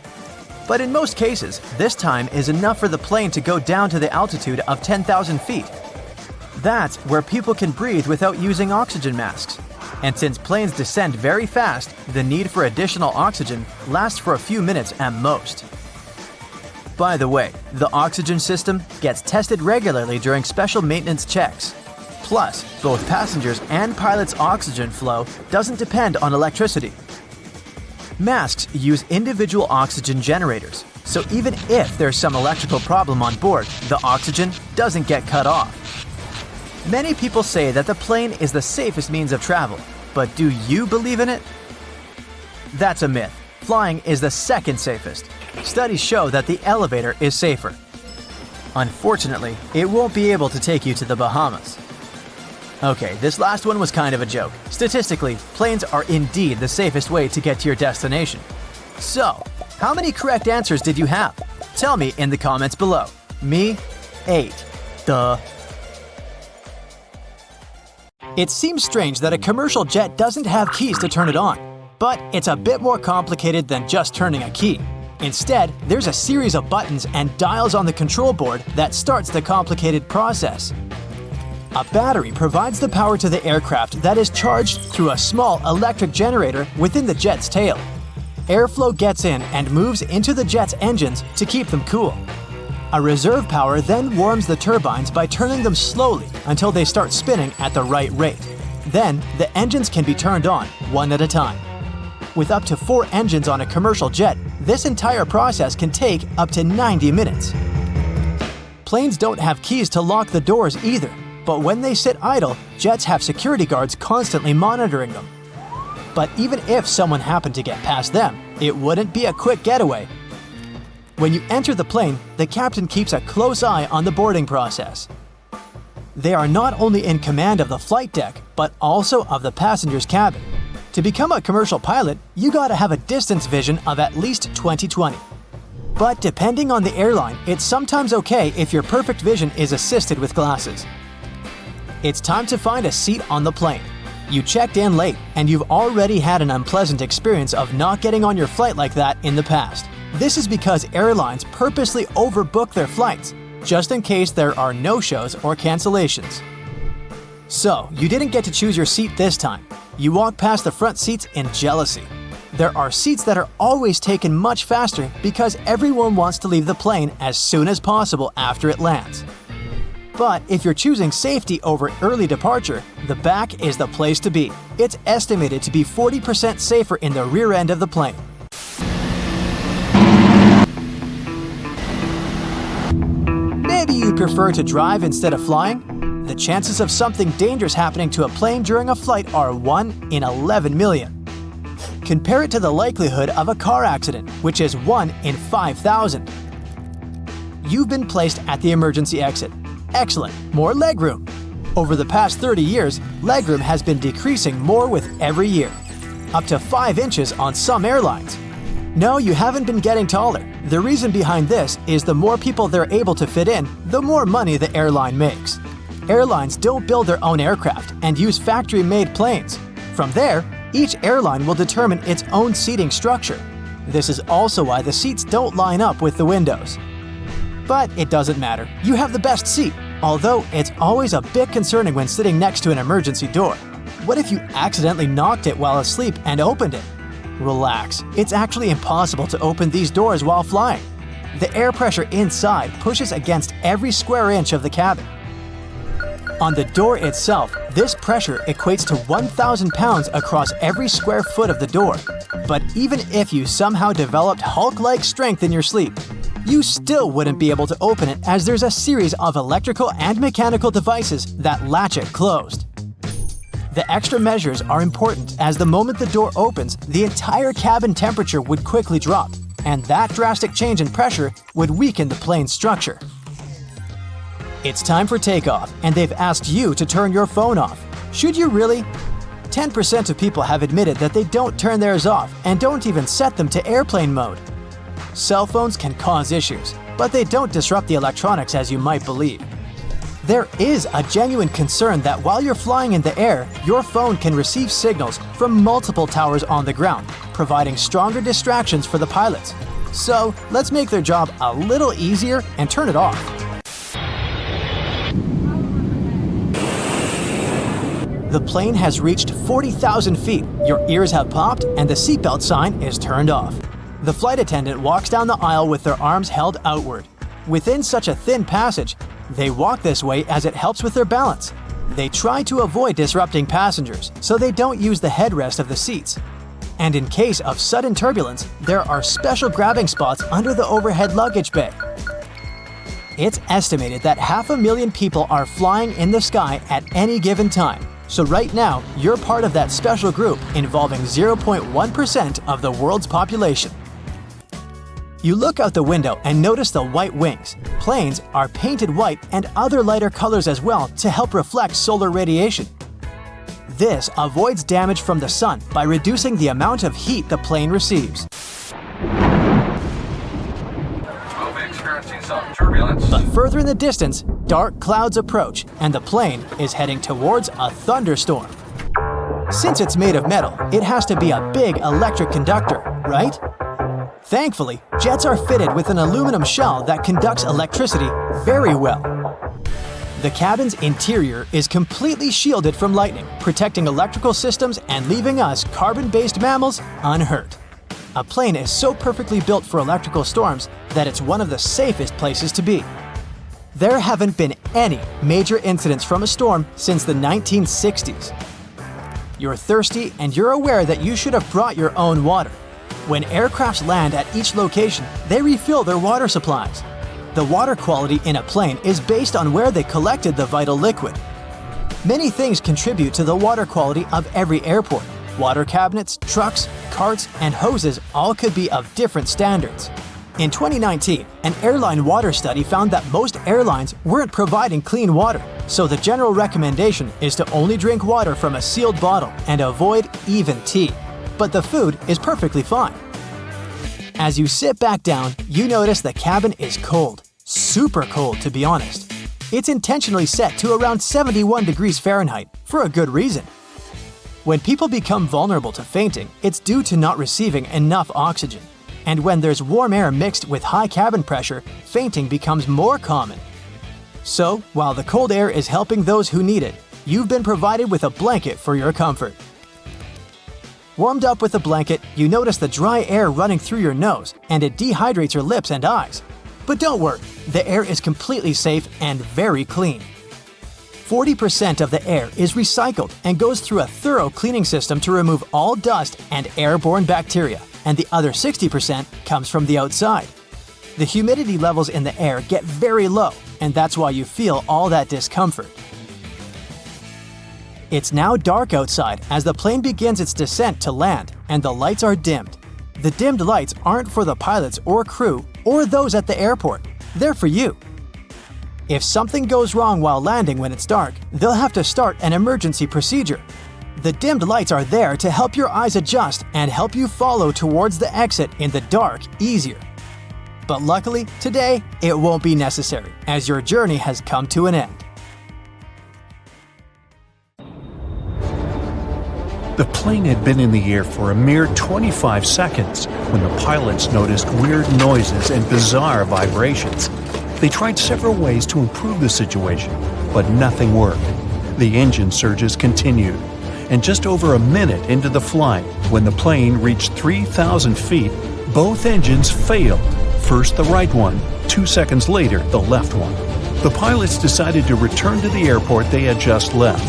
But in most cases, this time is enough for the plane to go down to the altitude of 10,000 feet. That's where people can breathe without using oxygen masks. And since planes descend very fast, the need for additional oxygen lasts for a few minutes at most. By the way, the oxygen system gets tested regularly during special maintenance checks. Plus, both passengers and pilots' oxygen flow doesn't depend on electricity. Masks use individual oxygen generators, so even if there's some electrical problem on board, the oxygen doesn't get cut off. Many people say that the plane is the safest means of travel, but do you believe in it? That's a myth. Flying is the second safest. Studies show that the elevator is safer. Unfortunately, it won't be able to take you to the Bahamas. Okay, this last one was kind of a joke. Statistically, planes are indeed the safest way to get to your destination. So, how many correct answers did you have? Tell me in the comments below. Me, 8. Duh. It seems strange that a commercial jet doesn't have keys to turn it on, but it's a bit more complicated than just turning a key. Instead, there's a series of buttons and dials on the control board that starts the complicated process. A battery provides the power to the aircraft that is charged through a small electric generator within the jet's tail. Airflow gets in and moves into the jet's engines to keep them cool. A reserve power then warms the turbines by turning them slowly until they start spinning at the right rate. Then, the engines can be turned on, one at a time. With up to 4 engines on a commercial jet, this entire process can take up to 90 minutes. Planes don't have keys to lock the doors either, but when they sit idle, jets have security guards constantly monitoring them. But even if someone happened to get past them, it wouldn't be a quick getaway. When you enter the plane, the captain keeps a close eye on the boarding process. They are not only in command of the flight deck, but also of the passenger's cabin. To become a commercial pilot, you gotta have a distance vision of at least 20/20. But depending on the airline, it's sometimes okay if your perfect vision is assisted with glasses. It's time to find a seat on the plane. You checked in late, and you've already had an unpleasant experience of not getting on your flight like that in the past. This is because airlines purposely overbook their flights, just in case there are no-shows or cancellations. So, you didn't get to choose your seat this time. You walk past the front seats in jealousy. There are seats that are always taken much faster because everyone wants to leave the plane as soon as possible after it lands. But if you're choosing safety over early departure, the back is the place to be. It's estimated to be 40% safer in the rear end of the plane. Maybe you'd prefer to drive instead of flying? The chances of something dangerous happening to a plane during a flight are 1 in 11 million. Compare it to the likelihood of a car accident, which is 1 in 5,000. You've been placed at the emergency exit. Excellent, more legroom. Over the past 30 years, legroom has been decreasing more with every year. Up to 5 inches on some airlines. No, you haven't been getting taller. The reason behind this is the more people they're able to fit in, the more money the airline makes. Airlines don't build their own aircraft and use factory-made planes. From there, each airline will determine its own seating structure. This is also why the seats don't line up with the windows. But it doesn't matter. You have the best seat, although it's always a bit concerning when sitting next to an emergency door. What if you accidentally knocked it while asleep and opened it? Relax, it's actually impossible to open these doors while flying. The air pressure inside pushes against every square inch of the cabin. On the door itself, this pressure equates to 1,000 pounds across every square foot of the door. But even if you somehow developed Hulk-like strength in your sleep, you still wouldn't be able to open it as there's a series of electrical and mechanical devices that latch it closed. The extra measures are important as the moment the door opens, the entire cabin temperature would quickly drop, and that drastic change in pressure would weaken the plane's structure. It's time for takeoff, and they've asked you to turn your phone off. Should you really? 10% of people have admitted that they don't turn theirs off and don't even set them to airplane mode. Cell phones can cause issues, but they don't disrupt the electronics as you might believe. There is a genuine concern that while you're flying in the air, your phone can receive signals from multiple towers on the ground, providing stronger distractions for the pilots. So let's make their job a little easier and turn it off. The plane has reached 40,000 feet, your ears have popped, and the seatbelt sign is turned off. The flight attendant walks down the aisle with their arms held outward. Within such a thin passage, they walk this way as it helps with their balance. They try to avoid disrupting passengers, so they don't use the headrest of the seats. And in case of sudden turbulence, there are special grabbing spots under the overhead luggage bay. It's estimated that 500,000 people are flying in the sky at any given time. So right now, you're part of that special group involving 0.1% of the world's population. You look out the window and notice the white wings. Planes are painted white and other lighter colors as well to help reflect solar radiation. This avoids damage from the sun by reducing the amount of heat the plane receives. We'll be experiencing some turbulence. But further in the distance, dark clouds approach and the plane is heading towards a thunderstorm. Since it's made of metal, it has to be a big electric conductor, right? Thankfully, jets are fitted with an aluminum shell that conducts electricity very well. The cabin's interior is completely shielded from lightning, protecting electrical systems and leaving us carbon-based mammals unhurt. A plane is so perfectly built for electrical storms that it's one of the safest places to be. There haven't been any major incidents from a storm since the 1960s. You're thirsty and you're aware that you should have brought your own water. When aircrafts land at each location, they refill their water supplies. The water quality in a plane is based on where they collected the vital liquid. Many things contribute to the water quality of every airport. Water cabinets, trucks, carts, and hoses all could be of different standards. In 2019, an airline water study found that most airlines weren't providing clean water, so the general recommendation is to only drink water from a sealed bottle and avoid even tea. But the food is perfectly fine. As you sit back down, you notice the cabin is cold. Super cold, to be honest. It's intentionally set to around 71 degrees Fahrenheit for a good reason. When people become vulnerable to fainting, it's due to not receiving enough oxygen. And when there's warm air mixed with high cabin pressure, fainting becomes more common. So, while the cold air is helping those who need it, you've been provided with a blanket for your comfort. Warmed up with a blanket, you notice the dry air running through your nose, and it dehydrates your lips and eyes. But don't worry, the air is completely safe and very clean. 40% of the air is recycled and goes through a thorough cleaning system to remove all dust and airborne bacteria, and the other 60% comes from the outside. The humidity levels in the air get very low, and that's why you feel all that discomfort. It's now dark outside as the plane begins its descent to land, and the lights are dimmed. The dimmed lights aren't for the pilots or crew or those at the airport. They're for you. If something goes wrong while landing when it's dark, they'll have to start an emergency procedure. The dimmed lights are there to help your eyes adjust and help you follow towards the exit in the dark easier. But luckily, today, it won't be necessary, as your journey has come to an end. The plane had been in the air for a mere 25 seconds when the pilots noticed weird noises and bizarre vibrations. They tried several ways to improve the situation, but nothing worked. The engine surges continued, and just over a minute into the flight, when the plane reached 3,000 feet, both engines failed. First the right one, 2 seconds later the left one. The pilots decided to return to the airport they had just left.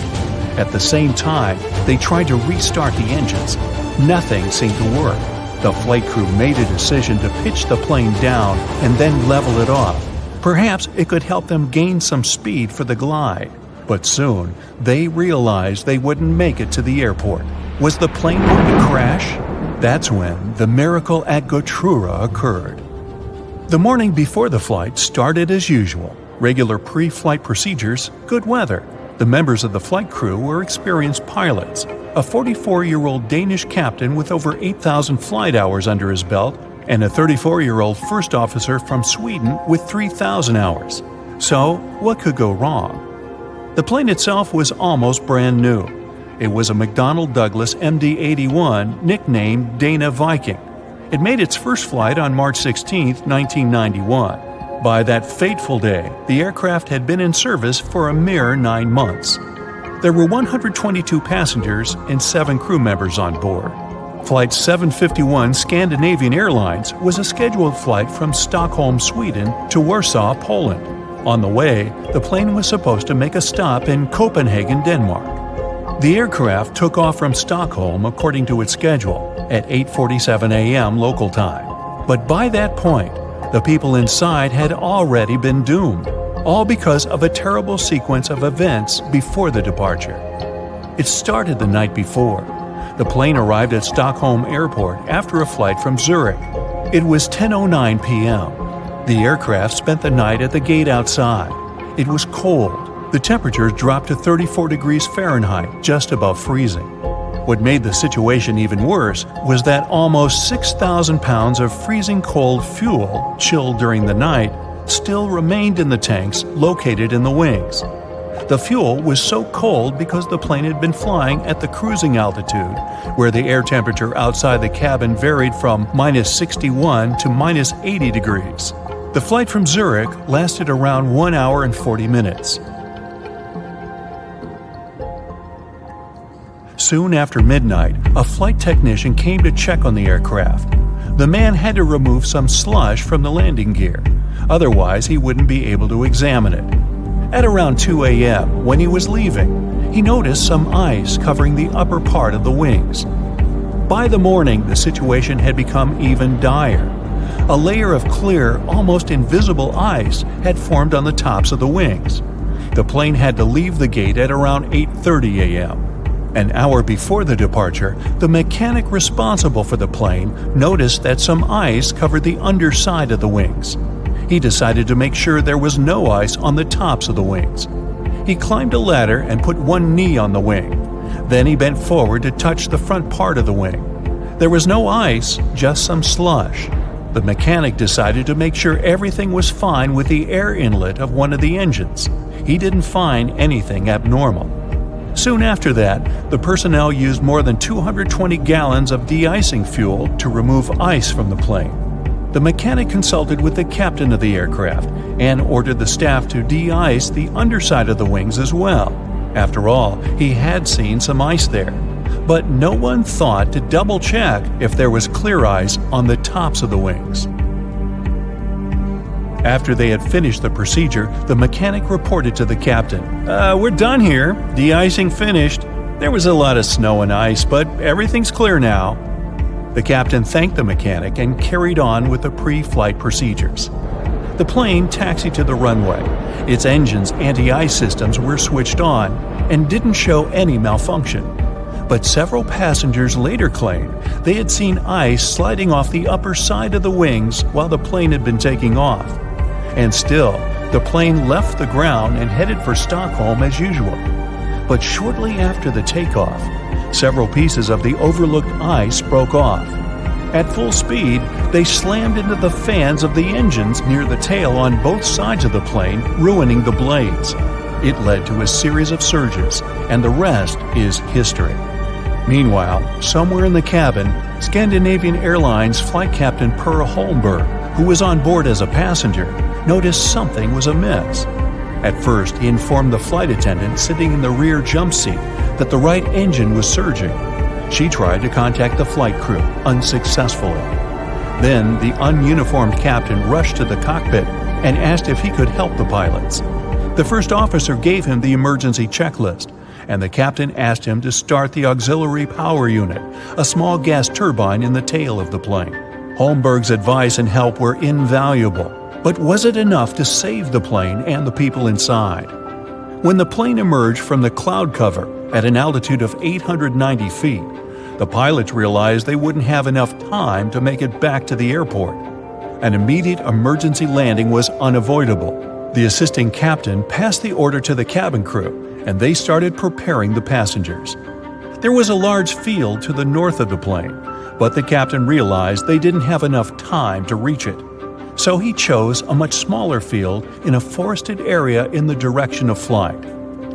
At the same time, they tried to restart the engines. Nothing seemed to work. The flight crew made a decision to pitch the plane down and then level it off. Perhaps it could help them gain some speed for the glide. But soon, they realized they wouldn't make it to the airport. Was the plane going to crash? That's when the miracle at Gotrura occurred. The morning before the flight started as usual. Regular pre-flight procedures, good weather. The members of the flight crew were experienced pilots. A 44-year-old Danish captain with over 8,000 flight hours under his belt, and a 34-year-old first officer from Sweden with 3,000 hours. So, what could go wrong? The plane itself was almost brand new. It was a McDonnell Douglas MD-81 nicknamed Dana Viking. It made its first flight on March 16, 1991. By that fateful day, the aircraft had been in service for a mere 9 months. There were 122 passengers and 7 crew members on board. Flight 751 Scandinavian Airlines was a scheduled flight from Stockholm, Sweden to Warsaw, Poland. On the way, the plane was supposed to make a stop in Copenhagen, Denmark. The aircraft took off from Stockholm according to its schedule at 8:47 a.m. local time. But by that point, the people inside had already been doomed, all because of a terrible sequence of events before the departure. It started the night before. The plane arrived at Stockholm Airport after a flight from Zurich. It was 10:09 p.m. The aircraft spent the night at the gate outside. It was cold. The temperature dropped to 34 degrees Fahrenheit, just above freezing. What made the situation even worse was that almost 6,000 pounds of freezing cold fuel, chilled during the night, still remained in the tanks located in the wings. The fuel was so cold because the plane had been flying at the cruising altitude, where the air temperature outside the cabin varied from -61 to -80 degrees. The flight from Zurich lasted around 1 hour and 40 minutes. Soon after midnight, a flight technician came to check on the aircraft. The man had to remove some slush from the landing gear, otherwise he wouldn't be able to examine it. At around 2 a.m., when he was leaving, he noticed some ice covering the upper part of the wings. By the morning, the situation had become even dire. A layer of clear, almost invisible ice had formed on the tops of the wings. The plane had to leave the gate at around 8:30 a.m. An hour before the departure, the mechanic responsible for the plane noticed that some ice covered the underside of the wings. He decided to make sure there was no ice on the tops of the wings. He climbed a ladder and put one knee on the wing. Then he bent forward to touch the front part of the wing. There was no ice, just some slush. The mechanic decided to make sure everything was fine with the air inlet of one of the engines. He didn't find anything abnormal. Soon after that, the personnel used more than 220 gallons of de-icing fuel to remove ice from the plane. The mechanic consulted with the captain of the aircraft and ordered the staff to de-ice the underside of the wings as well. After all, he had seen some ice there. But no one thought to double-check if there was clear ice on the tops of the wings. After they had finished the procedure, the mechanic reported to the captain, "We're done here. De-icing finished. There was a lot of snow and ice, but everything's clear now." The captain thanked the mechanic and carried on with the pre-flight procedures. The plane taxied to the runway. Its engine's anti-ice systems were switched on and didn't show any malfunction. But several passengers later claimed they had seen ice sliding off the upper side of the wings while the plane had been taking off. And still, the plane left the ground and headed for Stockholm as usual. But shortly after the takeoff, several pieces of the overlooked ice broke off. At full speed, they slammed into the fans of the engines near the tail on both sides of the plane, ruining the blades. It led to a series of surges, and the rest is history. Meanwhile, somewhere in the cabin, Scandinavian Airlines flight captain Per Holmberg, who was on board as a passenger, noticed something was amiss. At first, he informed the flight attendant sitting in the rear jump seat that the right engine was surging. She tried to contact the flight crew, unsuccessfully. Then, the ununiformed captain rushed to the cockpit and asked if he could help the pilots. The first officer gave him the emergency checklist, and the captain asked him to start the auxiliary power unit, a small gas turbine in the tail of the plane. Holmberg's advice and help were invaluable, but was it enough to save the plane and the people inside? When the plane emerged from the cloud cover at an altitude of 890 feet, the pilots realized they wouldn't have enough time to make it back to the airport. An immediate emergency landing was unavoidable. The assisting captain passed the order to the cabin crew, and they started preparing the passengers. There was a large field to the north of the plane, but the captain realized they didn't have enough time to reach it. So he chose a much smaller field in a forested area in the direction of flight.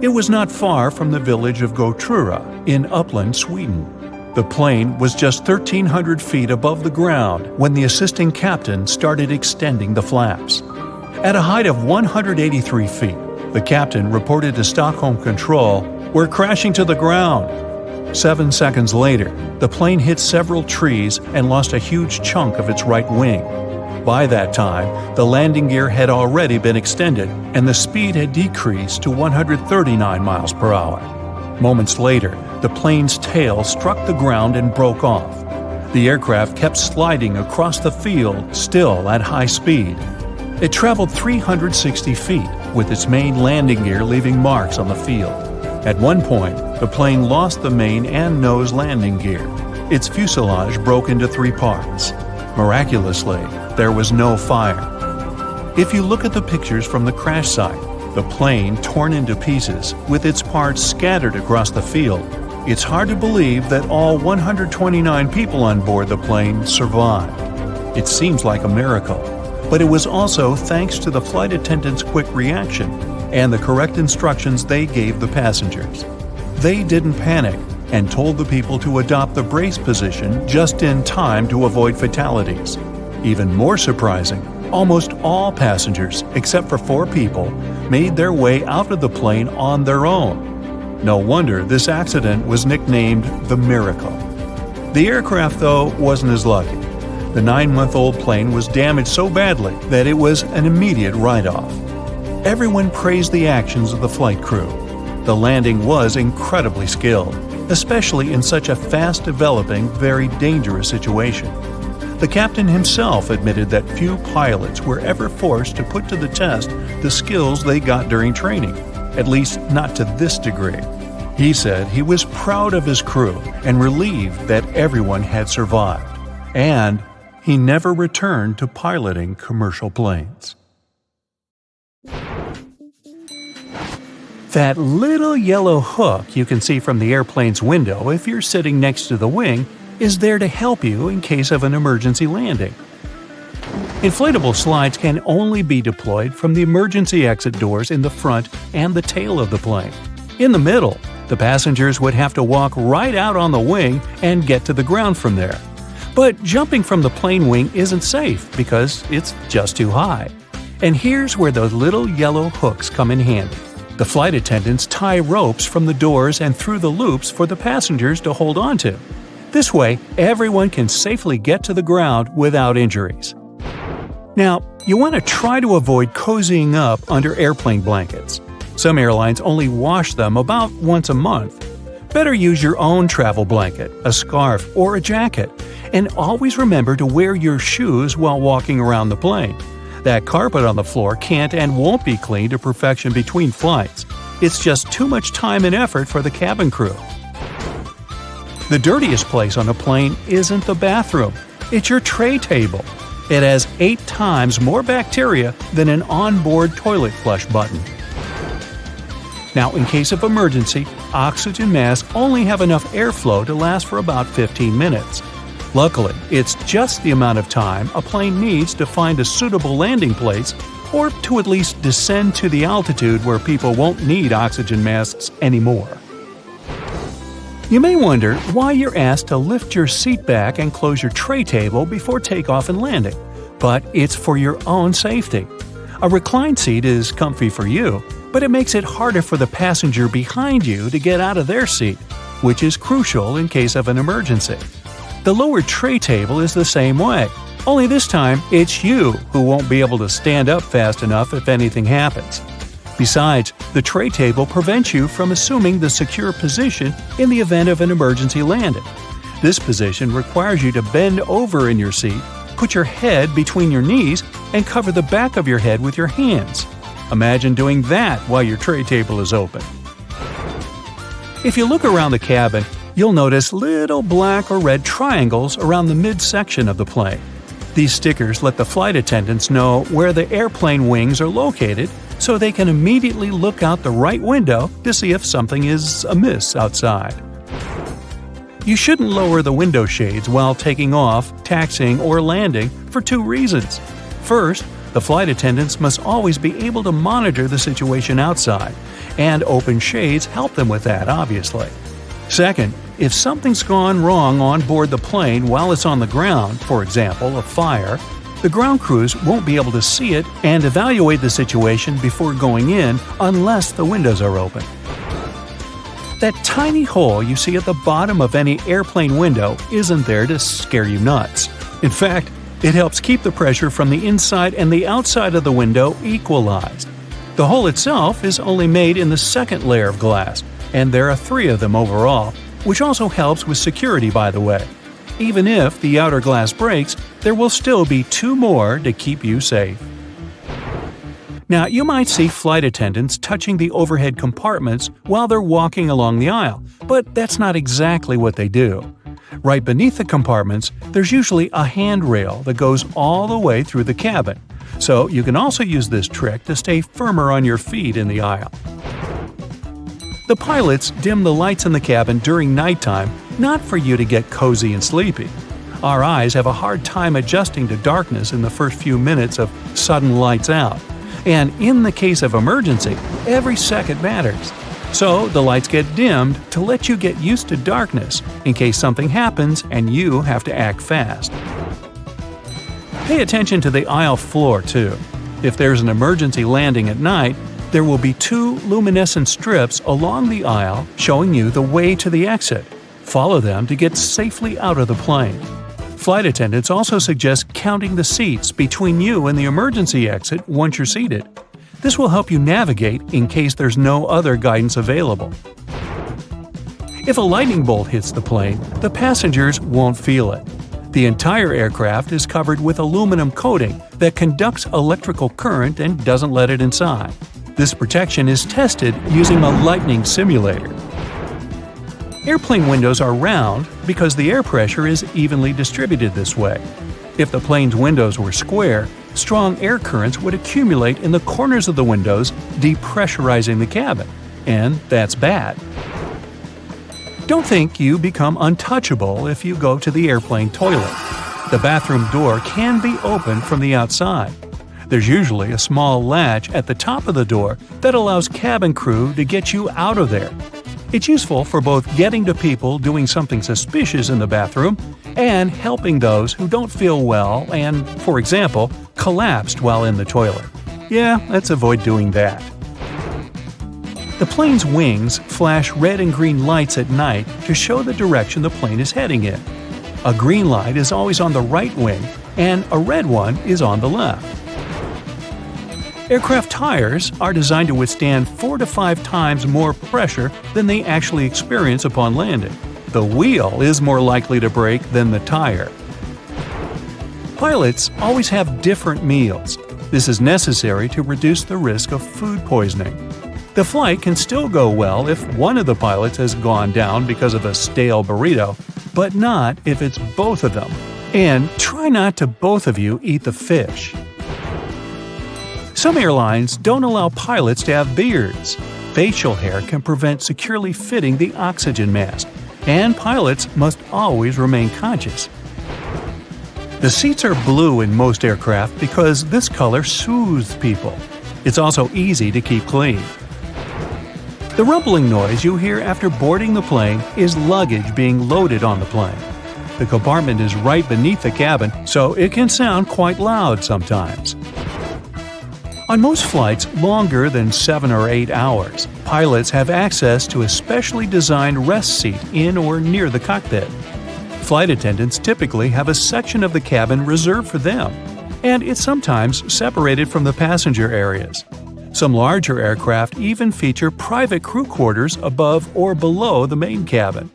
It was not far from the village of Gotrura in Uppland, Sweden. The plane was just 1,300 feet above the ground when the assisting captain started extending the flaps. At a height of 183 feet, the captain reported to Stockholm Control, "We're crashing to the ground." 7 seconds later, the plane hit several trees and lost a huge chunk of its right wing. By that time, the landing gear had already been extended and the speed had decreased to 139 miles per hour. Moments later, the plane's tail struck the ground and broke off. The aircraft kept sliding across the field, still at high speed. It traveled 360 feet, with its main landing gear leaving marks on the field. At one point, the plane lost the main and nose landing gear. Its fuselage broke into 3 parts. Miraculously, there was no fire. If you look at the pictures from the crash site, the plane torn into pieces with its parts scattered across the field, it's hard to believe that all 129 people on board the plane survived. It seems like a miracle, but it was also thanks to the flight attendants' quick reaction and the correct instructions they gave the passengers. They didn't panic and told the people to adopt the brace position just in time to avoid fatalities. Even more surprising, almost all passengers, except for 4 people, made their way out of the plane on their own. No wonder this accident was nicknamed the Miracle. The aircraft, though, wasn't as lucky. The 9-month-old plane was damaged so badly that it was an immediate write-off. Everyone praised the actions of the flight crew. The landing was incredibly skilled, especially in such a fast-developing, very dangerous situation. The captain himself admitted that few pilots were ever forced to put to the test the skills they got during training, at least not to this degree. He said he was proud of his crew and relieved that everyone had survived, and he never returned to piloting commercial planes. That little yellow hook you can see from the airplane's window if you're sitting next to the wing is there to help you in case of an emergency landing. Inflatable slides can only be deployed from the emergency exit doors in the front and the tail of the plane. In the middle, the passengers would have to walk right out on the wing and get to the ground from there. But jumping from the plane wing isn't safe because it's just too high. And here's where those little yellow hooks come in handy. The flight attendants tie ropes from the doors and through the loops for the passengers to hold onto. This way, everyone can safely get to the ground without injuries. Now, you want to try to avoid cozying up under airplane blankets. Some airlines only wash them about once a month. Better use your own travel blanket, a scarf, or a jacket, and always remember to wear your shoes while walking around the plane. That carpet on the floor can't and won't be cleaned to perfection between flights. It's just too much time and effort for the cabin crew. The dirtiest place on a plane isn't the bathroom, it's your tray table. It has 8 times more bacteria than an onboard toilet flush button. Now, in case of emergency, oxygen masks only have enough airflow to last for about 15 minutes. Luckily, it's just the amount of time a plane needs to find a suitable landing place or to at least descend to the altitude where people won't need oxygen masks anymore. You may wonder why you're asked to lift your seat back and close your tray table before takeoff and landing, but it's for your own safety. A reclined seat is comfy for you, but it makes it harder for the passenger behind you to get out of their seat, which is crucial in case of an emergency. The lower tray table is the same way, only this time it's you who won't be able to stand up fast enough if anything happens. Besides, the tray table prevents you from assuming the secure position in the event of an emergency landing. This position requires you to bend over in your seat, put your head between your knees, and cover the back of your head with your hands. Imagine doing that while your tray table is open. If you look around the cabin, you'll notice little black or red triangles around the midsection of the plane. These stickers let the flight attendants know where the airplane wings are located so they can immediately look out the right window to see if something is amiss outside. You shouldn't lower the window shades while taking off, taxiing, or landing for 2 reasons. First, the flight attendants must always be able to monitor the situation outside, and open shades help them with that, obviously. Second, if something's gone wrong on board the plane while it's on the ground, for example, a fire, the ground crews won't be able to see it and evaluate the situation before going in unless the windows are open. That tiny hole you see at the bottom of any airplane window isn't there to scare you nuts. In fact, it helps keep the pressure from the inside and the outside of the window equalized. The hole itself is only made in the second layer of glass, and there are 3 of them overall, which also helps with security, by the way. Even if the outer glass breaks, there will still be 2 more to keep you safe. Now, you might see flight attendants touching the overhead compartments while they're walking along the aisle, but that's not exactly what they do. Right beneath the compartments, there's usually a handrail that goes all the way through the cabin, so you can also use this trick to stay firmer on your feet in the aisle. The pilots dim the lights in the cabin during nighttime, not for you to get cozy and sleepy. Our eyes have a hard time adjusting to darkness in the first few minutes of sudden lights out. And in the case of emergency, every second matters. So the lights get dimmed to let you get used to darkness in case something happens and you have to act fast. Pay attention to the aisle floor too. If there's an emergency landing at night, there will be 2 luminescent strips along the aisle showing you the way to the exit. Follow them to get safely out of the plane. Flight attendants also suggest counting the seats between you and the emergency exit once you're seated. This will help you navigate in case there's no other guidance available. If a lightning bolt hits the plane, the passengers won't feel it. The entire aircraft is covered with aluminum coating that conducts electrical current and doesn't let it inside. This protection is tested using a lightning simulator. Airplane windows are round because the air pressure is evenly distributed this way. If the plane's windows were square, strong air currents would accumulate in the corners of the windows, depressurizing the cabin, and that's bad. Don't think you become untouchable if you go to the airplane toilet. The bathroom door can be opened from the outside. There's usually a small latch at the top of the door that allows cabin crew to get you out of there. It's useful for both getting to people doing something suspicious in the bathroom and helping those who don't feel well and, for example, collapsed while in the toilet. Yeah, let's avoid doing that. The plane's wings flash red and green lights at night to show the direction the plane is heading in. A green light is always on the right wing, and a red one is on the left. Aircraft tires are designed to withstand 4 to 5 times more pressure than they actually experience upon landing. The wheel is more likely to break than the tire. Pilots always have different meals. This is necessary to reduce the risk of food poisoning. The flight can still go well if one of the pilots has gone down because of a stale burrito, but not if it's both of them. And try not to both of you eat the fish. Some airlines don't allow pilots to have beards. Facial hair can prevent securely fitting the oxygen mask, and pilots must always remain conscious. The seats are blue in most aircraft because this color soothes people. It's also easy to keep clean. The rumbling noise you hear after boarding the plane is luggage being loaded on the plane. The compartment is right beneath the cabin, so it can sound quite loud sometimes. On most flights longer than 7 or 8 hours, pilots have access to a specially designed rest seat in or near the cockpit. Flight attendants typically have a section of the cabin reserved for them, and it's sometimes separated from the passenger areas. Some larger aircraft even feature private crew quarters above or below the main cabin.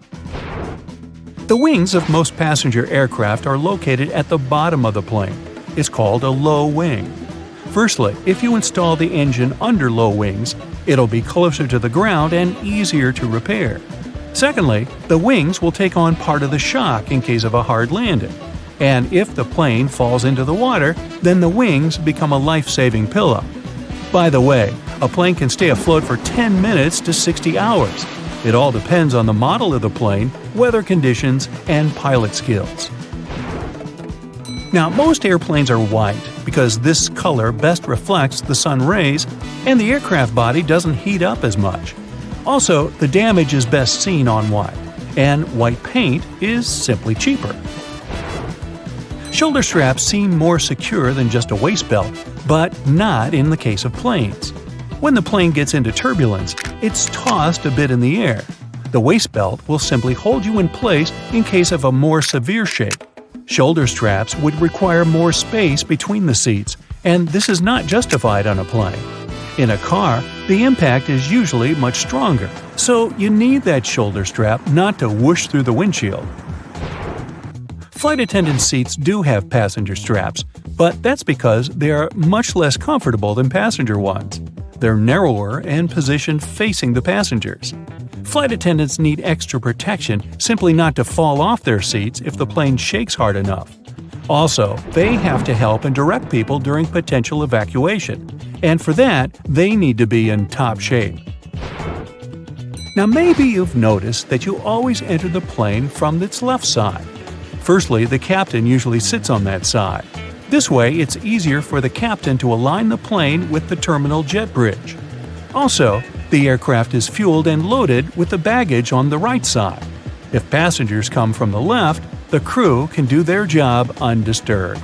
The wings of most passenger aircraft are located at the bottom of the plane. It's called a low wing. Firstly, if you install the engine under low wings, it'll be closer to the ground and easier to repair. Secondly, the wings will take on part of the shock in case of a hard landing. And if the plane falls into the water, then the wings become a life-saving pillow. By the way, a plane can stay afloat for 10 minutes to 60 hours. It all depends on the model of the plane, weather conditions, and pilot skills. Now, most airplanes are white because this color best reflects the sun rays and the aircraft body doesn't heat up as much. Also, the damage is best seen on white, and white paint is simply cheaper. Shoulder straps seem more secure than just a waist belt, but not in the case of planes. When the plane gets into turbulence, it's tossed a bit in the air. The waist belt will simply hold you in place in case of a more severe shake. Shoulder straps would require more space between the seats, and this is not justified on a plane. In a car, the impact is usually much stronger, so you need that shoulder strap not to whoosh through the windshield. Flight attendant seats do have passenger straps, but that's because they are much less comfortable than passenger ones. They're narrower and positioned facing the passengers. Flight attendants need extra protection simply not to fall off their seats if the plane shakes hard enough. Also, they have to help and direct people during potential evacuation, and for that, they need to be in top shape. Now maybe you've noticed that you always enter the plane from its left side. Firstly, the captain usually sits on that side. This way, it's easier for the captain to align the plane with the terminal jet bridge. Also, the aircraft is fueled and loaded with the baggage on the right side. If passengers come from the left, the crew can do their job undisturbed.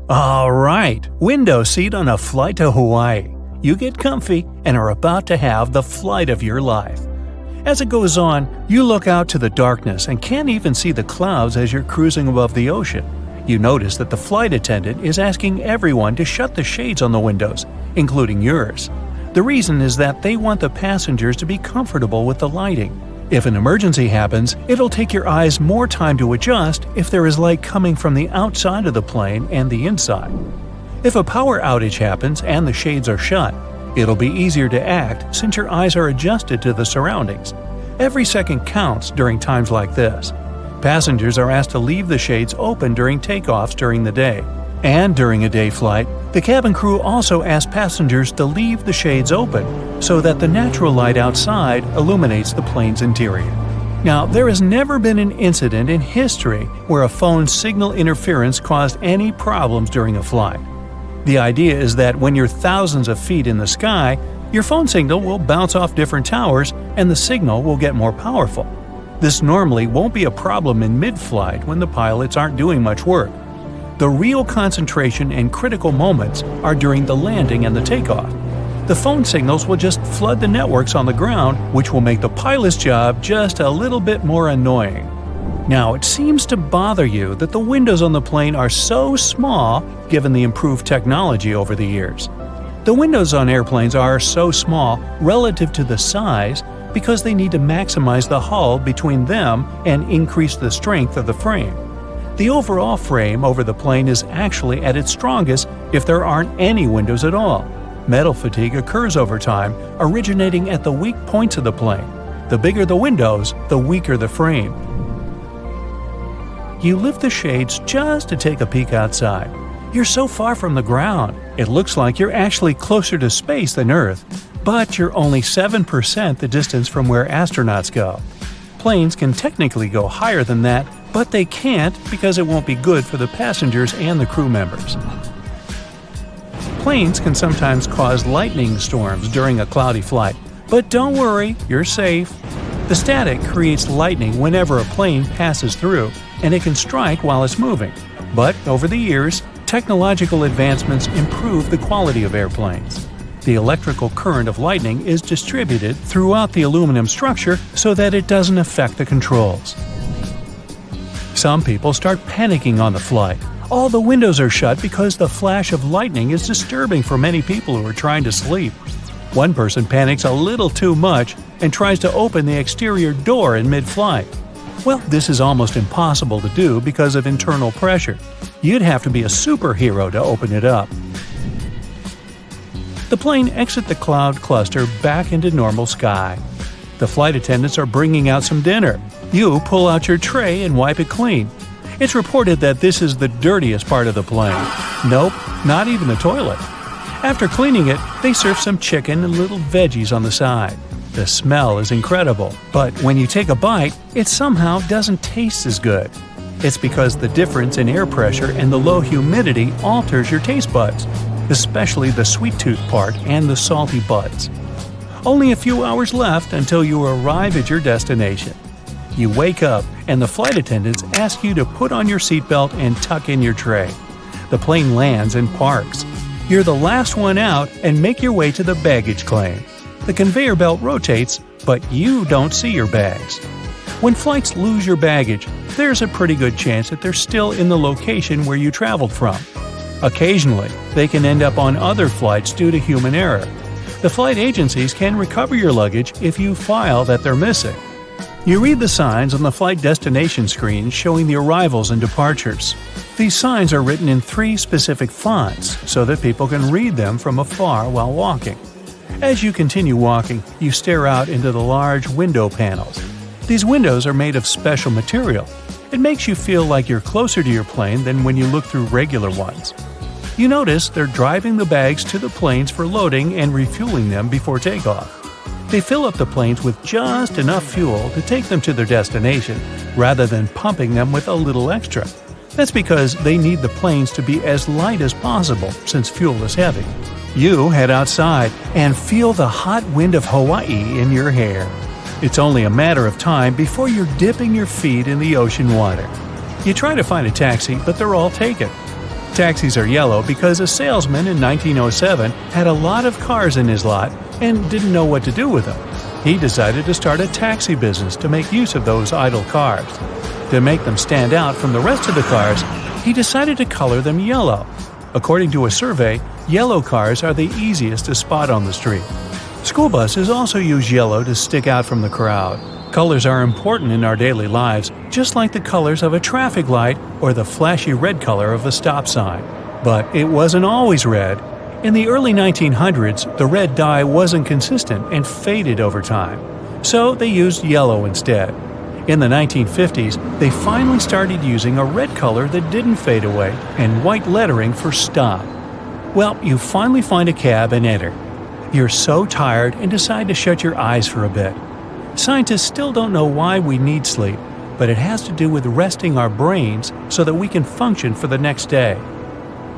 Alright, window seat on a flight to Hawaii. You get comfy and are about to have the flight of your life. As it goes on, you look out to the darkness and can't even see the clouds as you're cruising above the ocean. You notice that the flight attendant is asking everyone to shut the shades on the windows, including yours. The reason is that they want the passengers to be comfortable with the lighting. If an emergency happens, it'll take your eyes more time to adjust if there is light coming from the outside of the plane and the inside. If a power outage happens and the shades are shut, it'll be easier to act since your eyes are adjusted to the surroundings. Every second counts during times like this. Passengers are asked to leave the shades open during takeoffs during the day. And during a day flight, the cabin crew also asks passengers to leave the shades open so that the natural light outside illuminates the plane's interior. Now, there has never been an incident in history where a phone signal interference caused any problems during a flight. The idea is that when you're thousands of feet in the sky, your phone signal will bounce off different towers and the signal will get more powerful. This normally won't be a problem in mid-flight when the pilots aren't doing much work. The real concentration and critical moments are during the landing and the takeoff. The phone signals will just flood the networks on the ground, which will make the pilot's job just a little bit more annoying. Now, it seems to bother you that the windows on the plane are so small given the improved technology over the years. The windows on airplanes are so small relative to the size because they need to maximize the hull between them and increase the strength of the frame. The overall frame over the plane is actually at its strongest if there aren't any windows at all. Metal fatigue occurs over time, originating at the weak points of the plane. The bigger the windows, the weaker the frame. You lift the shades just to take a peek outside. You're so far from the ground, it looks like you're actually closer to space than Earth, but you're only 7% the distance from where astronauts go. Planes can technically go higher than that, but they can't because it won't be good for the passengers and the crew members. Planes can sometimes cause lightning storms during a cloudy flight, but don't worry, you're safe. The static creates lightning whenever a plane passes through, and it can strike while it's moving. But over the years, technological advancements improve the quality of airplanes. The electrical current of lightning is distributed throughout the aluminum structure so that it doesn't affect the controls. Some people start panicking on the flight. All the windows are shut because the flash of lightning is disturbing for many people who are trying to sleep. One person panics a little too much and tries to open the exterior door in mid-flight. Well, this is almost impossible to do because of internal pressure. You'd have to be a superhero to open it up. The plane exits the cloud cluster back into normal sky. The flight attendants are bringing out some dinner. You pull out your tray and wipe it clean. It's reported that this is the dirtiest part of the plane. Nope, not even the toilet. After cleaning it, they serve some chicken and little veggies on the side. The smell is incredible, but when you take a bite, it somehow doesn't taste as good. It's because the difference in air pressure and the low humidity alters your taste buds, especially the sweet tooth part and the salty buds. Only a few hours left until you arrive at your destination. You wake up and the flight attendants ask you to put on your seatbelt and tuck in your tray. The plane lands and parks. You're the last one out and make your way to the baggage claim. The conveyor belt rotates, but you don't see your bags. When flights lose your baggage, there's a pretty good chance that they're still in the location where you traveled from. Occasionally, they can end up on other flights due to human error. The flight agencies can recover your luggage if you file that they're missing. You read the signs on the flight destination screen showing the arrivals and departures. These signs are written in 3 specific fonts so that people can read them from afar while walking. As you continue walking, you stare out into the large window panels. These windows are made of special material. It makes you feel like you're closer to your plane than when you look through regular ones. You notice they're driving the bags to the planes for loading and refueling them before takeoff. They fill up the planes with just enough fuel to take them to their destination, rather than pumping them with a little extra. That's because they need the planes to be as light as possible, since fuel is heavy. You head outside and feel the hot wind of Hawaii in your hair. It's only a matter of time before you're dipping your feet in the ocean water. You try to find a taxi, but they're all taken. Taxis are yellow because a salesman in 1907 had a lot of cars in his lot and didn't know what to do with them. He decided to start a taxi business to make use of those idle cars. To make them stand out from the rest of the cars, he decided to color them yellow. According to a survey, yellow cars are the easiest to spot on the street. School buses also use yellow to stick out from the crowd. Colors are important in our daily lives, just like the colors of a traffic light or the flashy red color of a stop sign. But it wasn't always red. In the early 1900s, the red dye wasn't consistent and faded over time, so they used yellow instead. In the 1950s, they finally started using a red color that didn't fade away and white lettering for stop. Well, you finally find a cab and enter. You're so tired and decide to shut your eyes for a bit. Scientists still don't know why we need sleep, but it has to do with resting our brains so that we can function for the next day.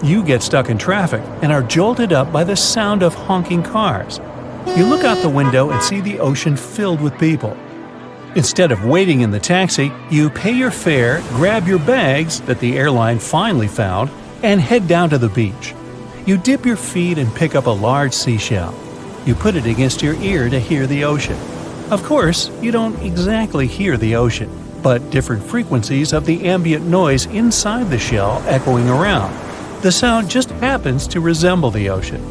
You get stuck in traffic and are jolted up by the sound of honking cars. You look out the window and see the ocean filled with people. Instead of waiting in the taxi, you pay your fare, grab your bags that the airline finally found, and head down to the beach. You dip your feet and pick up a large seashell. You put it against your ear to hear the ocean. Of course, you don't exactly hear the ocean, but different frequencies of the ambient noise inside the shell echoing around. The sound just happens to resemble the ocean.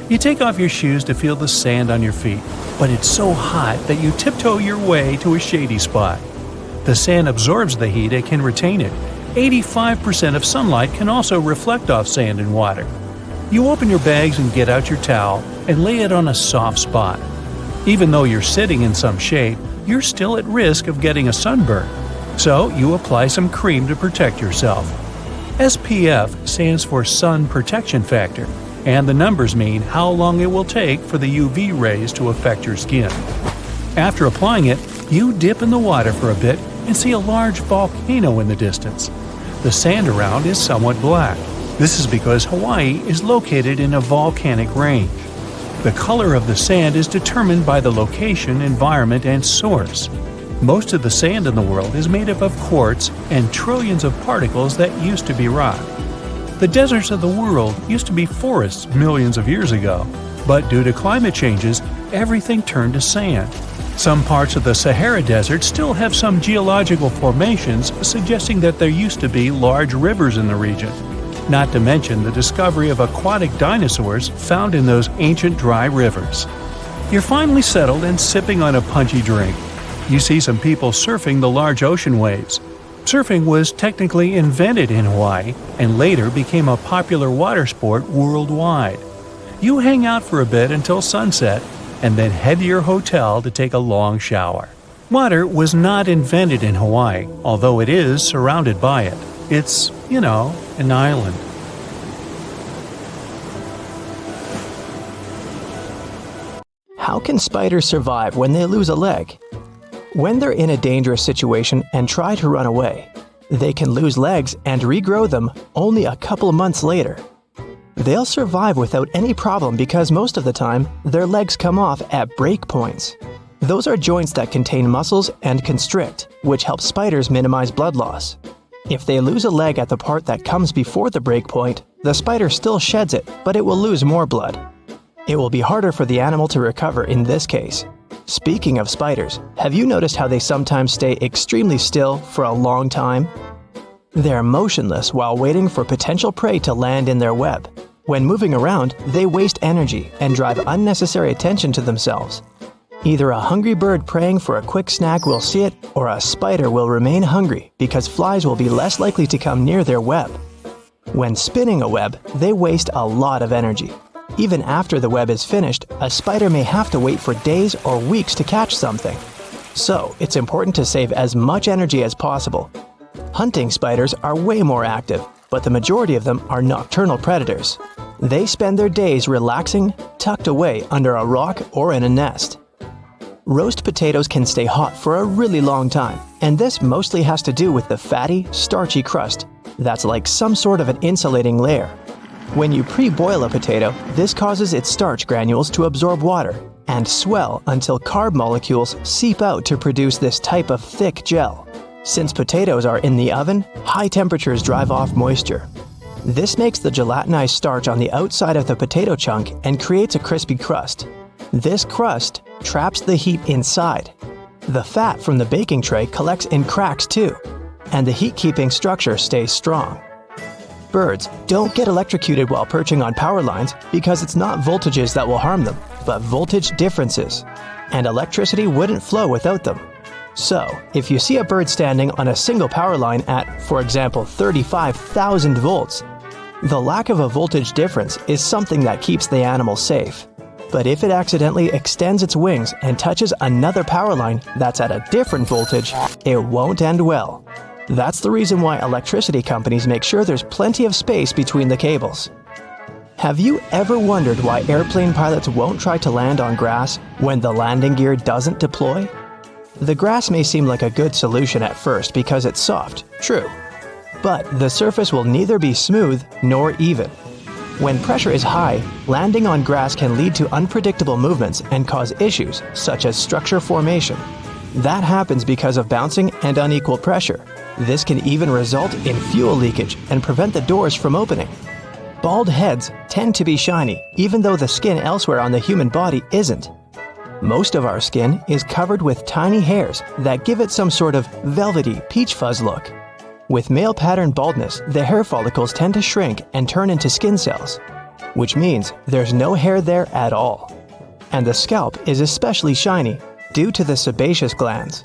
You take off your shoes to feel the sand on your feet, but it's so hot that you tiptoe your way to a shady spot. The sand absorbs the heat and can retain it. 85% of sunlight can also reflect off sand and water. You open your bags and get out your towel and lay it on a soft spot. Even though you're sitting in some shade, you're still at risk of getting a sunburn. So you apply some cream to protect yourself. SPF stands for Sun Protection Factor, and the numbers mean how long it will take for the UV rays to affect your skin. After applying it, you dip in the water for a bit and see a large volcano in the distance. The sand around is somewhat black. This is because Hawaii is located in a volcanic range. The color of the sand is determined by the location, environment, and source. Most of the sand in the world is made up of quartz and trillions of particles that used to be rock. The deserts of the world used to be forests millions of years ago, but due to climate changes, everything turned to sand. Some parts of the Sahara Desert still have some geological formations suggesting that there used to be large rivers in the region. Not to mention the discovery of aquatic dinosaurs found in those ancient dry rivers. You're finally settled and sipping on a punchy drink. You see some people surfing the large ocean waves. Surfing was technically invented in Hawaii and later became a popular water sport worldwide. You hang out for a bit until sunset and then head to your hotel to take a long shower. Water was not invented in Hawaii, although it is surrounded by it. It's, an island. How can spiders survive when they lose a leg? When they're in a dangerous situation and try to run away, they can lose legs and regrow them only a couple months later. They'll survive without any problem because most of the time, their legs come off at break points. Those are joints that contain muscles and constrict, which helps spiders minimize blood loss. If they lose a leg at the part that comes before the break point, the spider still sheds it, but it will lose more blood. It will be harder for the animal to recover in this case. Speaking of spiders, have you noticed how they sometimes stay extremely still for a long time? They're motionless while waiting for potential prey to land in their web. When moving around, they waste energy and drive unnecessary attention to themselves. Either a hungry bird praying for a quick snack will see it, or a spider will remain hungry because flies will be less likely to come near their web. When spinning a web, they waste a lot of energy. Even after the web is finished, a spider may have to wait for days or weeks to catch something. So, it's important to save as much energy as possible. Hunting spiders are way more active, but the majority of them are nocturnal predators. They spend their days relaxing, tucked away under a rock or in a nest. Roast potatoes can stay hot for a really long time, and this mostly has to do with the fatty, starchy crust that's like some sort of an insulating layer. When you pre-boil a potato, this causes its starch granules to absorb water and swell until carb molecules seep out to produce this type of thick gel. Since potatoes are in the oven, high temperatures drive off moisture. This makes the gelatinized starch on the outside of the potato chunk and creates a crispy crust. This crust traps the heat inside. The fat from the baking tray collects in cracks too, and the heat-keeping structure stays strong. Birds don't get electrocuted while perching on power lines because it's not voltages that will harm them, but voltage differences, and electricity wouldn't flow without them. So, if you see a bird standing on a single power line at, for example, 35,000 volts, the lack of a voltage difference is something that keeps the animal safe. But if it accidentally extends its wings and touches another power line that's at a different voltage, it won't end well. That's the reason why electricity companies make sure there's plenty of space between the cables. Have you ever wondered why airplane pilots won't try to land on grass when the landing gear doesn't deploy? The grass may seem like a good solution at first because it's soft, true. But the surface will neither be smooth nor even. When pressure is high, landing on grass can lead to unpredictable movements and cause issues such as structure formation. That happens because of bouncing and unequal pressure. This can even result in fuel leakage and prevent the doors from opening. Bald heads tend to be shiny, even though the skin elsewhere on the human body isn't. Most of our skin is covered with tiny hairs that give it some sort of velvety peach fuzz look. With male pattern baldness, the hair follicles tend to shrink and turn into skin cells, which means there's no hair there at all. And the scalp is especially shiny due to the sebaceous glands.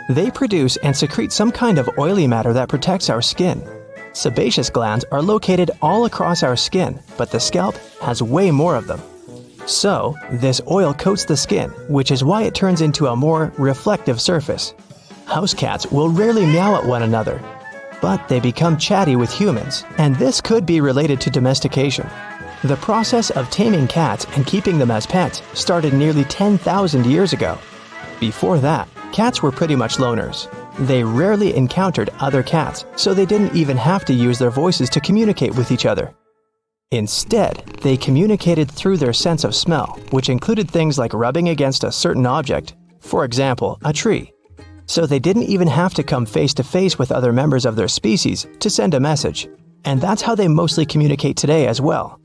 They produce and secrete some kind of oily matter that protects our skin. Sebaceous glands are located all across our skin, but the scalp has way more of them. So, this oil coats the skin, which is why it turns into a more reflective surface. House cats will rarely meow at one another, but they become chatty with humans, and this could be related to domestication. The process of taming cats and keeping them as pets started nearly 10,000 years ago. Before that, cats were pretty much loners. They rarely encountered other cats, so they didn't even have to use their voices to communicate with each other. Instead, they communicated through their sense of smell, which included things like rubbing against a certain object, for example, a tree. So they didn't even have to come face to face with other members of their species to send a message. And that's how they mostly communicate today as well.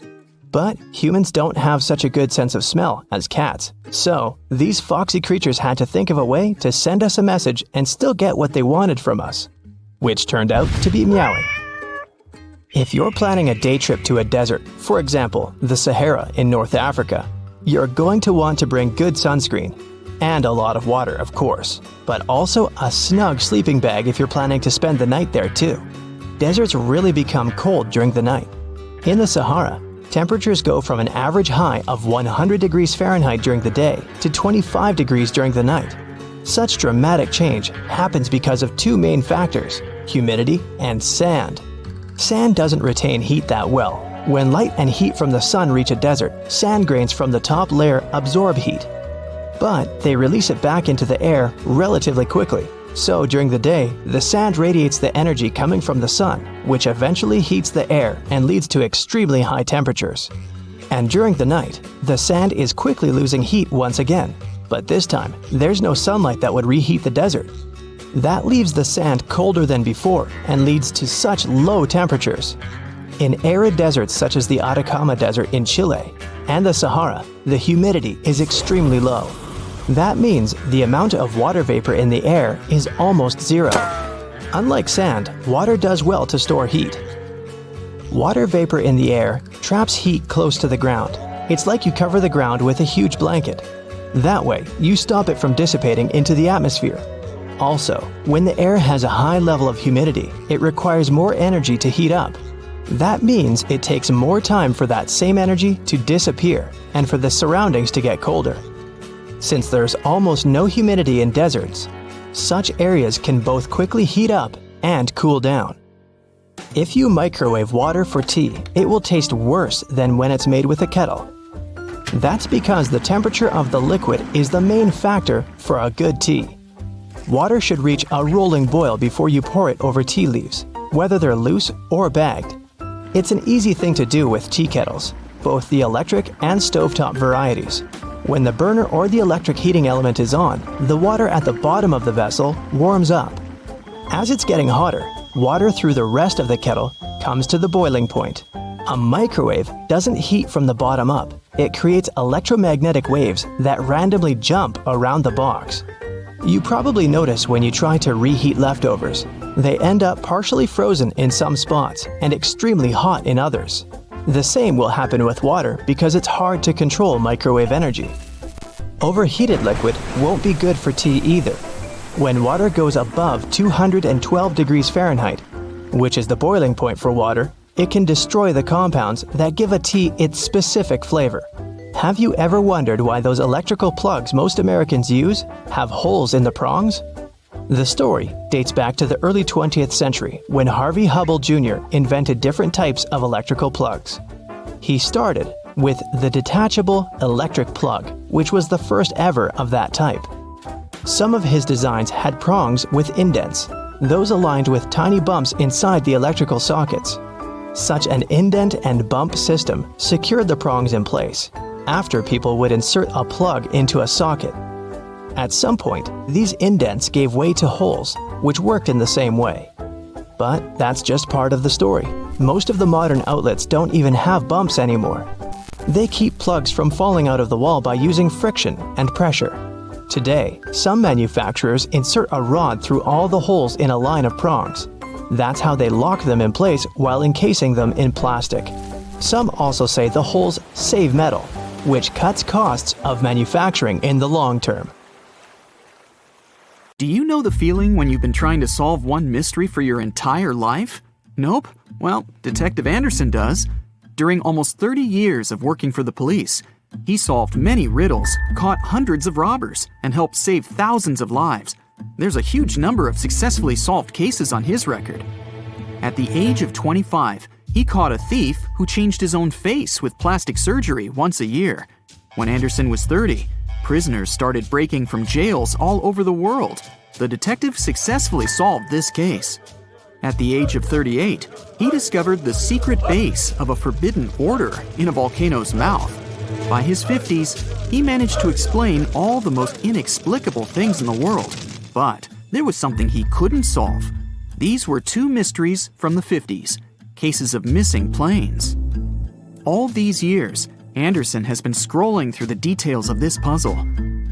But humans don't have such a good sense of smell as cats, so these foxy creatures had to think of a way to send us a message and still get what they wanted from us, which turned out to be meowing. If you're planning a day trip to a desert, for example, the Sahara in North Africa, you're going to want to bring good sunscreen, and a lot of water, of course, but also a snug sleeping bag if you're planning to spend the night there too. Deserts really become cold during the night. In the Sahara, temperatures go from an average high of 100 degrees Fahrenheit during the day to 25 degrees during the night. Such dramatic change happens because of two main factors: humidity and sand. Sand doesn't retain heat that well. When light and heat from the sun reach a desert, sand grains from the top layer absorb heat. But they release it back into the air relatively quickly. So during the day, the sand radiates the energy coming from the sun, which eventually heats the air and leads to extremely high temperatures. And during the night, the sand is quickly losing heat once again. But this time, there's no sunlight that would reheat the desert. That leaves the sand colder than before and leads to such low temperatures. In arid deserts such as the Atacama Desert in Chile and the Sahara, the humidity is extremely low. That means the amount of water vapor in the air is almost zero. Unlike sand, water does well to store heat. Water vapor in the air traps heat close to the ground. It's like you cover the ground with a huge blanket. That way, you stop it from dissipating into the atmosphere. Also, when the air has a high level of humidity, it requires more energy to heat up. That means it takes more time for that same energy to disappear and for the surroundings to get colder. Since there's almost no humidity in deserts, such areas can both quickly heat up and cool down. If you microwave water for tea, it will taste worse than when it's made with a kettle. That's because the temperature of the liquid is the main factor for a good tea. Water should reach a rolling boil before you pour it over tea leaves, whether they're loose or bagged. It's an easy thing to do with tea kettles, both the electric and stovetop varieties. When the burner or the electric heating element is on, the water at the bottom of the vessel warms up. As it's getting hotter, water through the rest of the kettle comes to the boiling point. A microwave doesn't heat from the bottom up. It creates electromagnetic waves that randomly jump around the box. You probably notice when you try to reheat leftovers. They end up partially frozen in some spots and extremely hot in others. The same will happen with water because it's hard to control microwave energy. Overheated liquid won't be good for tea either. When water goes above 212 degrees Fahrenheit, which is the boiling point for water, it can destroy the compounds that give a tea its specific flavor. Have you ever wondered why those electrical plugs most Americans use have holes in the prongs? The story dates back to the early 20th century when Harvey Hubbell Jr. invented different types of electrical plugs. He started with the detachable electric plug, which was the first ever of that type. Some of his designs had prongs with indents, those aligned with tiny bumps inside the electrical sockets. Such an indent and bump system secured the prongs in place after people would insert a plug into a socket. At some point, these indents gave way to holes, which worked in the same way. But that's just part of the story. Most of the modern outlets don't even have bumps anymore. They keep plugs from falling out of the wall by using friction and pressure. Today, some manufacturers insert a rod through all the holes in a line of prongs. That's how they lock them in place while encasing them in plastic. Some also say the holes save metal, which cuts costs of manufacturing in the long term. Do you know the feeling when you've been trying to solve one mystery for your entire life? Nope? Well, Detective Anderson does. During almost 30 years of working for the police, he solved many riddles, caught hundreds of robbers, and helped save thousands of lives. There's a huge number of successfully solved cases on his record. At the age of 25, he caught a thief who changed his own face with plastic surgery once a year. When Anderson was 30, prisoners started breaking from jails all over the world. The detective successfully solved this case. At the age of 38, he discovered the secret base of a forbidden order in a volcano's mouth. By his 50s, he managed to explain all the most inexplicable things in the world. But there was something he couldn't solve. These were two mysteries from the 50s, cases of missing planes. All these years, Anderson has been scrolling through the details of this puzzle.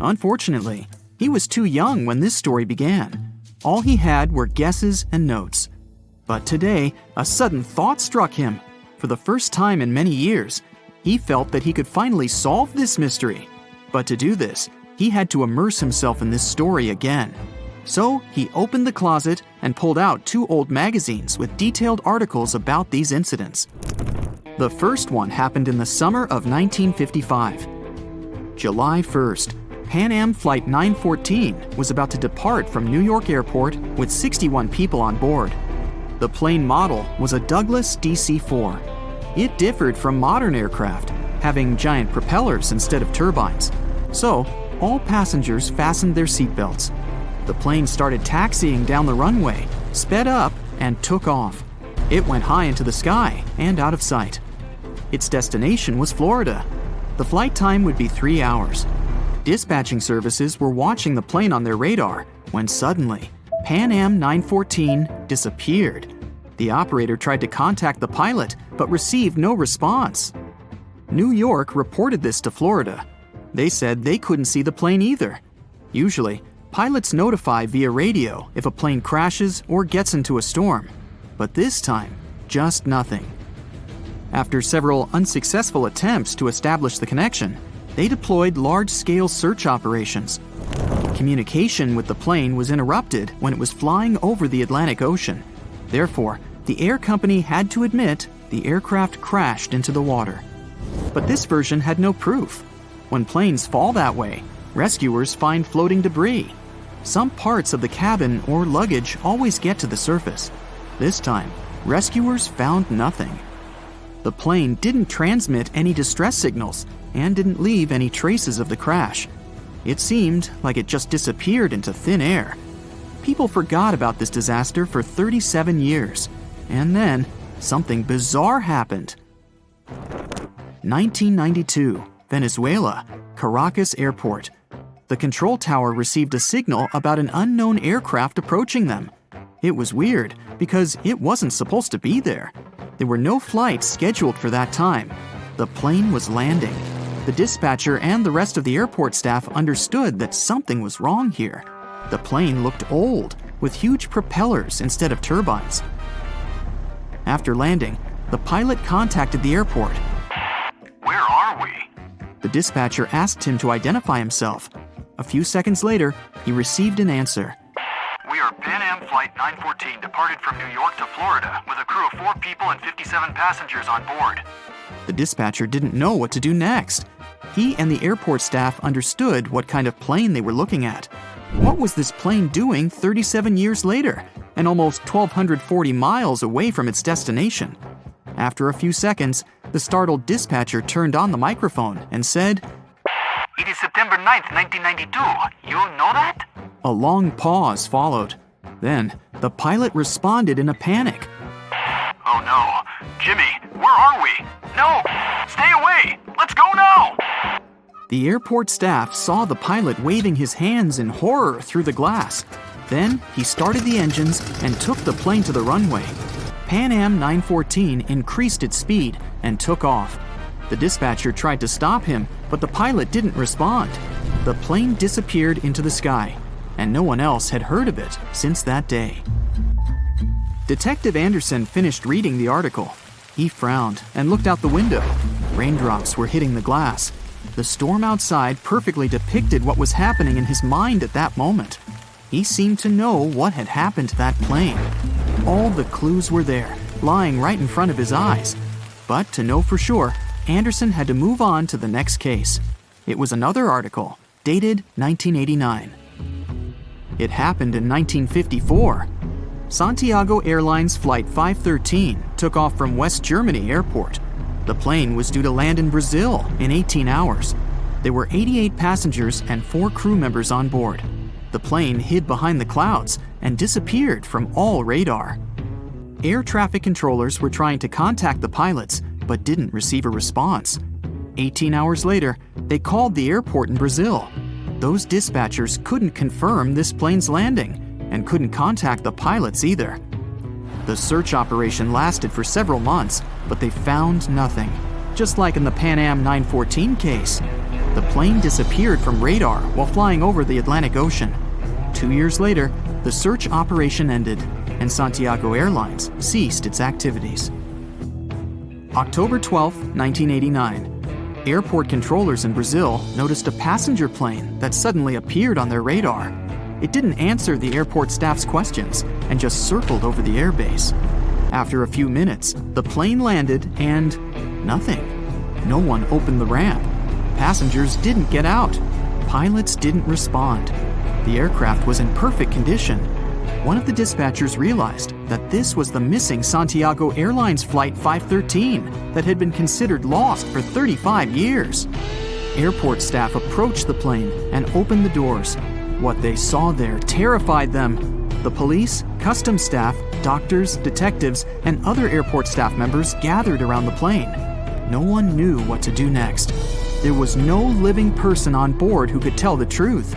Unfortunately, he was too young when this story began. All he had were guesses and notes. But today, a sudden thought struck him. For the first time in many years, he felt that he could finally solve this mystery. But to do this, he had to immerse himself in this story again. So he opened the closet and pulled out 2 old magazines with detailed articles about these incidents. The first one happened in the summer of 1955. July 1st, Pan Am Flight 914 was about to depart from New York Airport with 61 people on board. The plane model was a Douglas DC-4. It differed from modern aircraft, having giant propellers instead of turbines. So, all passengers fastened their seatbelts. The plane started taxiing down the runway, sped up, and took off. It went high into the sky and out of sight. Its destination was Florida. The flight time would be 3 hours. Dispatching services were watching the plane on their radar when suddenly, Pan Am 914 disappeared. The operator tried to contact the pilot but received no response. New York reported this to Florida. They said they couldn't see the plane either. Usually, pilots notify via radio if a plane crashes or gets into a storm. But this time, just nothing. After several unsuccessful attempts to establish the connection, they deployed large-scale search operations. Communication with the plane was interrupted when it was flying over the Atlantic Ocean. Therefore, the air company had to admit the aircraft crashed into the water. But this version had no proof. When planes fall that way, rescuers find floating debris. Some parts of the cabin or luggage always get to the surface. This time, rescuers found nothing. The plane didn't transmit any distress signals and didn't leave any traces of the crash. It seemed like it just disappeared into thin air. People forgot about this disaster for 37 years, and then something bizarre happened. 1992, Venezuela, Caracas Airport. The control tower received a signal about an unknown aircraft approaching them. It was weird because it wasn't supposed to be there. There were no flights scheduled for that time. The plane was landing. The dispatcher and the rest of the airport staff understood that something was wrong here. The plane looked old, with huge propellers instead of turbines. After landing, the pilot contacted the airport. Where are we? The dispatcher asked him to identify himself. A few seconds later, he received an answer. We are Pan Am Flight 914, departed from New York to Florida, with a crew of 4 people and 57 passengers on board. The dispatcher didn't know what to do next. He and the airport staff understood what kind of plane they were looking at. What was this plane doing 37 years later, and almost 1,240 miles away from its destination? After a few seconds, the startled dispatcher turned on the microphone and said, It is September 9th, 1992. You know that? A long pause followed. Then, the pilot responded in a panic. Oh no. Jimmy, where are we? No! Stay away! Let's go now! The airport staff saw the pilot waving his hands in horror through the glass. Then, he started the engines and took the plane to the runway. Pan Am 914 increased its speed and took off. The dispatcher tried to stop him, but the pilot didn't respond. The plane disappeared into the sky, and no one else had heard of it since that day. Detective Anderson finished reading the article. He frowned and looked out the window. Raindrops were hitting the glass. The storm outside perfectly depicted what was happening in his mind at that moment. He seemed to know what had happened to that plane. All the clues were there, lying right in front of his eyes. But to know for sure, Anderson had to move on to the next case. It was another article, dated 1989. It happened in 1954. Santiago Airlines Flight 513 took off from West Germany Airport. The plane was due to land in Brazil in 18 hours. There were 88 passengers and 4 crew members on board. The plane hid behind the clouds and disappeared from all radar. Air traffic controllers were trying to contact the pilots, but didn't receive a response. 18 hours later, they called the airport in Brazil. Those dispatchers couldn't confirm this plane's landing and couldn't contact the pilots either. The search operation lasted for several months, but they found nothing. Just like in the Pan Am 914 case, the plane disappeared from radar while flying over the Atlantic Ocean. 2 years later, the search operation ended, and Santiago Airlines ceased its activities. October 12, 1989. Airport controllers in Brazil noticed a passenger plane that suddenly appeared on their radar. It didn't answer the airport staff's questions and just circled over the airbase. After a few minutes, the plane landed and nothing. No one opened the ramp. Passengers didn't get out. Pilots didn't respond. The aircraft was in perfect condition. One of the dispatchers realized that this was the missing Santiago Airlines Flight 513 that had been considered lost for 35 years. Airport staff approached the plane and opened the doors. What they saw there terrified them. The police, customs staff, doctors, detectives, and other airport staff members gathered around the plane. No one knew what to do next. There was no living person on board who could tell the truth.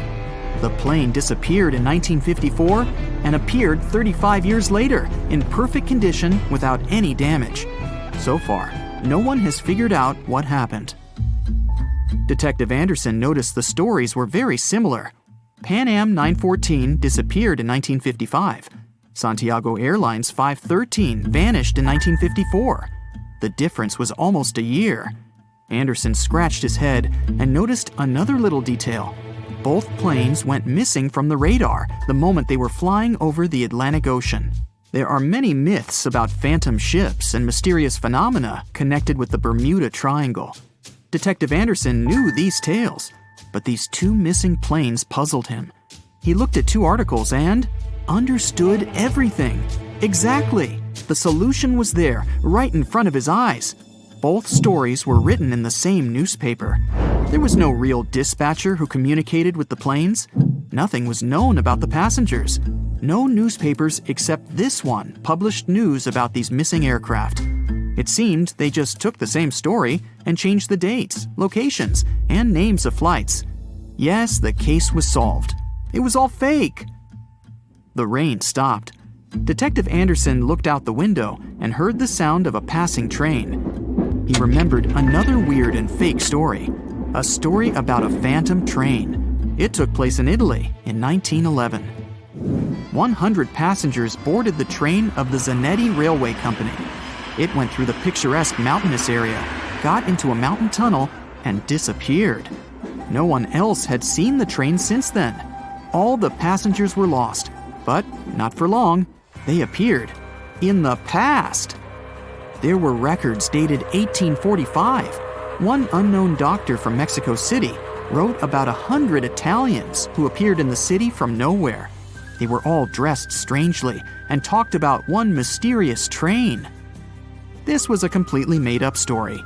The plane disappeared in 1954 and appeared 35 years later in perfect condition without any damage. So far, no one has figured out what happened. Detective Anderson noticed the stories were very similar. Pan Am 914 disappeared in 1955. Santiago Airlines 513 vanished in 1954. The difference was almost a year. Anderson scratched his head and noticed another little detail. Both planes went missing from the radar the moment they were flying over the Atlantic Ocean. There are many myths about phantom ships and mysterious phenomena connected with the Bermuda Triangle. Detective Anderson knew these tales, but these two missing planes puzzled him. He looked at two articles and understood everything. Exactly. The solution was there, right in front of his eyes. Both stories were written in the same newspaper. There was no real dispatcher who communicated with the planes. Nothing was known about the passengers. No newspapers except this one published news about these missing aircraft. It seemed they just took the same story and changed the dates, locations, and names of flights. Yes, the case was solved. It was all fake. The rain stopped. Detective Anderson looked out the window and heard the sound of a passing train. He remembered another weird and fake story. A story about a phantom train. It took place in Italy in 1911. 100 passengers boarded the train of the Zanetti Railway Company. It went through the picturesque mountainous area, got into a mountain tunnel, and disappeared. No one else had seen the train since then. All the passengers were lost, but not for long. They appeared in the past. There were records dated 1845. One unknown doctor from Mexico City wrote about 100 Italians who appeared in the city from nowhere. They were all dressed strangely and talked about one mysterious train. This was a completely made-up story.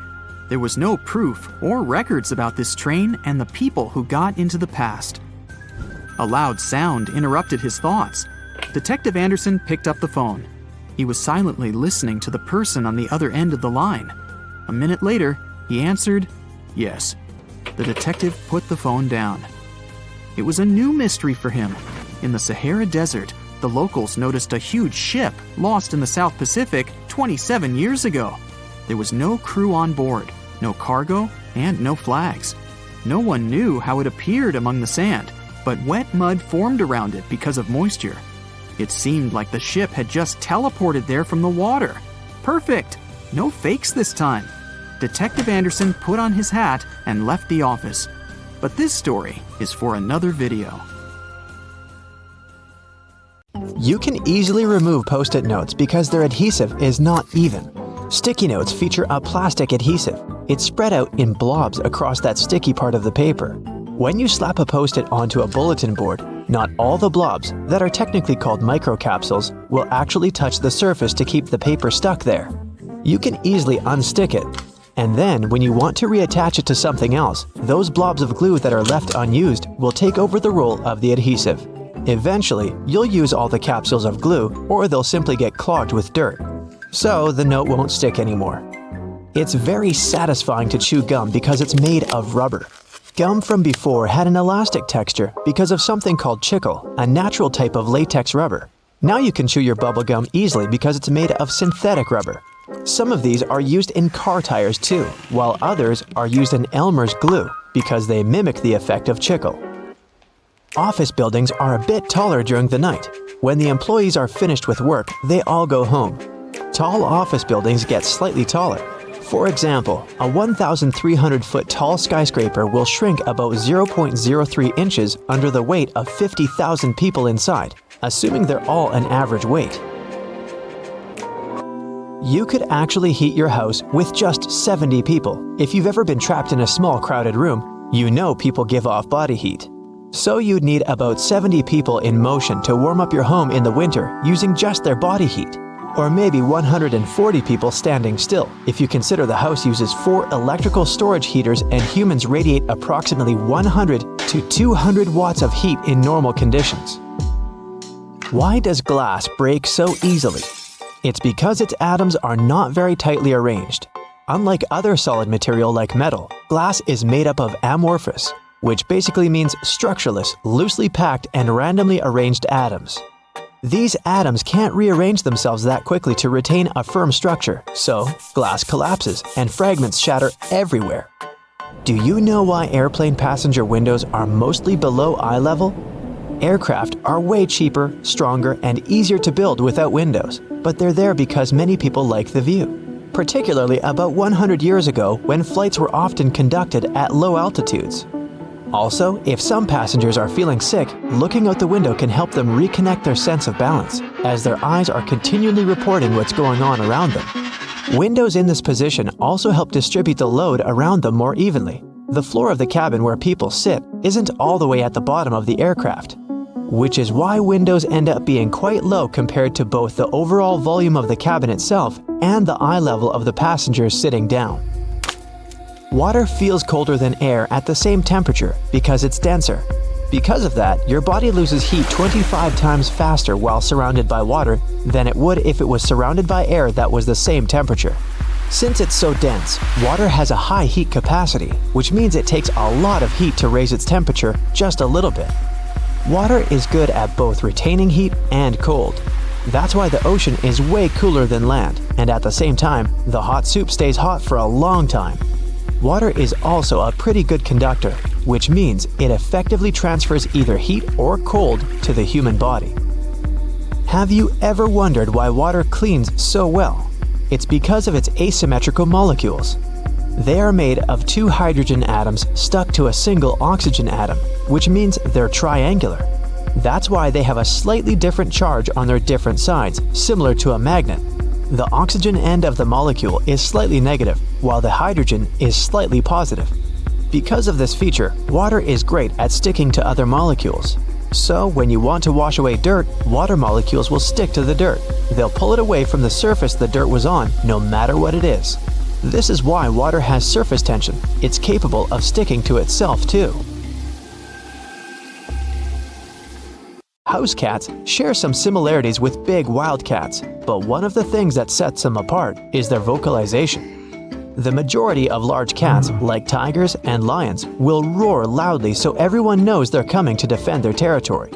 There was no proof or records about this train and the people who got into the past. A loud sound interrupted his thoughts. Detective Anderson picked up the phone. He was silently listening to the person on the other end of the line. A minute later, he answered, "Yes." The detective put the phone down. It was a new mystery for him. In the Sahara Desert, the locals noticed a huge ship lost in the South Pacific 27 years ago. There was no crew on board, no cargo, and no flags. No one knew how it appeared among the sand, but wet mud formed around it because of moisture. It seemed like the ship had just teleported there from the water. Perfect! No fakes this time. Detective Anderson put on his hat and left the office. But this story is for another video. You can easily remove Post-it notes because their adhesive is not even. Sticky notes feature a plastic adhesive. It's spread out in blobs across that sticky part of the paper. When you slap a Post-it onto a bulletin board, not all the blobs, that are technically called microcapsules, will actually touch the surface to keep the paper stuck there. You can easily unstick it. And then, when you want to reattach it to something else, those blobs of glue that are left unused will take over the role of the adhesive. Eventually, you'll use all the capsules of glue, or they'll simply get clogged with dirt. So, the note won't stick anymore. It's very satisfying to chew gum because it's made of rubber. Gum from before had an elastic texture because of something called chicle, a natural type of latex rubber. Now you can chew your bubble gum easily because it's made of synthetic rubber. Some of these are used in car tires too, while others are used in Elmer's glue because they mimic the effect of chicle. Office buildings are a bit taller during the night. When the employees are finished with work, they all go home. Tall office buildings get slightly taller. For example, a 1,300-foot tall skyscraper will shrink about 0.03 inches under the weight of 50,000 people inside, assuming they're all an average weight. You could actually heat your house with just 70 people. If you've ever been trapped in a small crowded room, you know people give off body heat. So you'd need about 70 people in motion to warm up your home in the winter using just their body heat. Or maybe 140 people standing still, if you consider the house uses 4 electrical storage heaters and humans radiate approximately 100 to 200 watts of heat in normal conditions. Why does glass break so easily? It's because its atoms are not very tightly arranged. Unlike other solid material like metal, glass is made up of amorphous, which basically means structureless, loosely packed, and randomly arranged atoms. These atoms can't rearrange themselves that quickly to retain a firm structure, so glass collapses and fragments shatter everywhere. Do you know why airplane passenger windows are mostly below eye level? Aircraft are way cheaper, stronger, and easier to build without windows, but they're there because many people like the view, particularly about 100 years ago when flights were often conducted at low altitudes. Also, if some passengers are feeling sick, looking out the window can help them reconnect their sense of balance, as their eyes are continually reporting what's going on around them. Windows in this position also help distribute the load around them more evenly. The floor of the cabin where people sit isn't all the way at the bottom of the aircraft, which is why windows end up being quite low compared to both the overall volume of the cabin itself and the eye level of the passengers sitting down. Water feels colder than air at the same temperature because it's denser. Because of that, your body loses heat 25 times faster while surrounded by water than it would if it was surrounded by air that was the same temperature. Since it's so dense, water has a high heat capacity, which means it takes a lot of heat to raise its temperature just a little bit. Water is good at both retaining heat and cold. That's why the ocean is way cooler than land, and at the same time, the hot soup stays hot for a long time. Water is also a pretty good conductor, which means it effectively transfers either heat or cold to the human body. Have you ever wondered why water cleans so well? It's because of its asymmetrical molecules. They are made of two hydrogen atoms stuck to a single oxygen atom, which means they're triangular. That's why they have a slightly different charge on their different sides, similar to a magnet. The oxygen end of the molecule is slightly negative, while the hydrogen is slightly positive. Because of this feature, water is great at sticking to other molecules. So, when you want to wash away dirt, water molecules will stick to the dirt. They'll pull it away from the surface the dirt was on, no matter what it is. This is why water has surface tension. It's capable of sticking to itself too. House cats share some similarities with big wild cats, but one of the things that sets them apart is their vocalization. The majority of large cats, like tigers and lions, will roar loudly so everyone knows they're coming to defend their territory.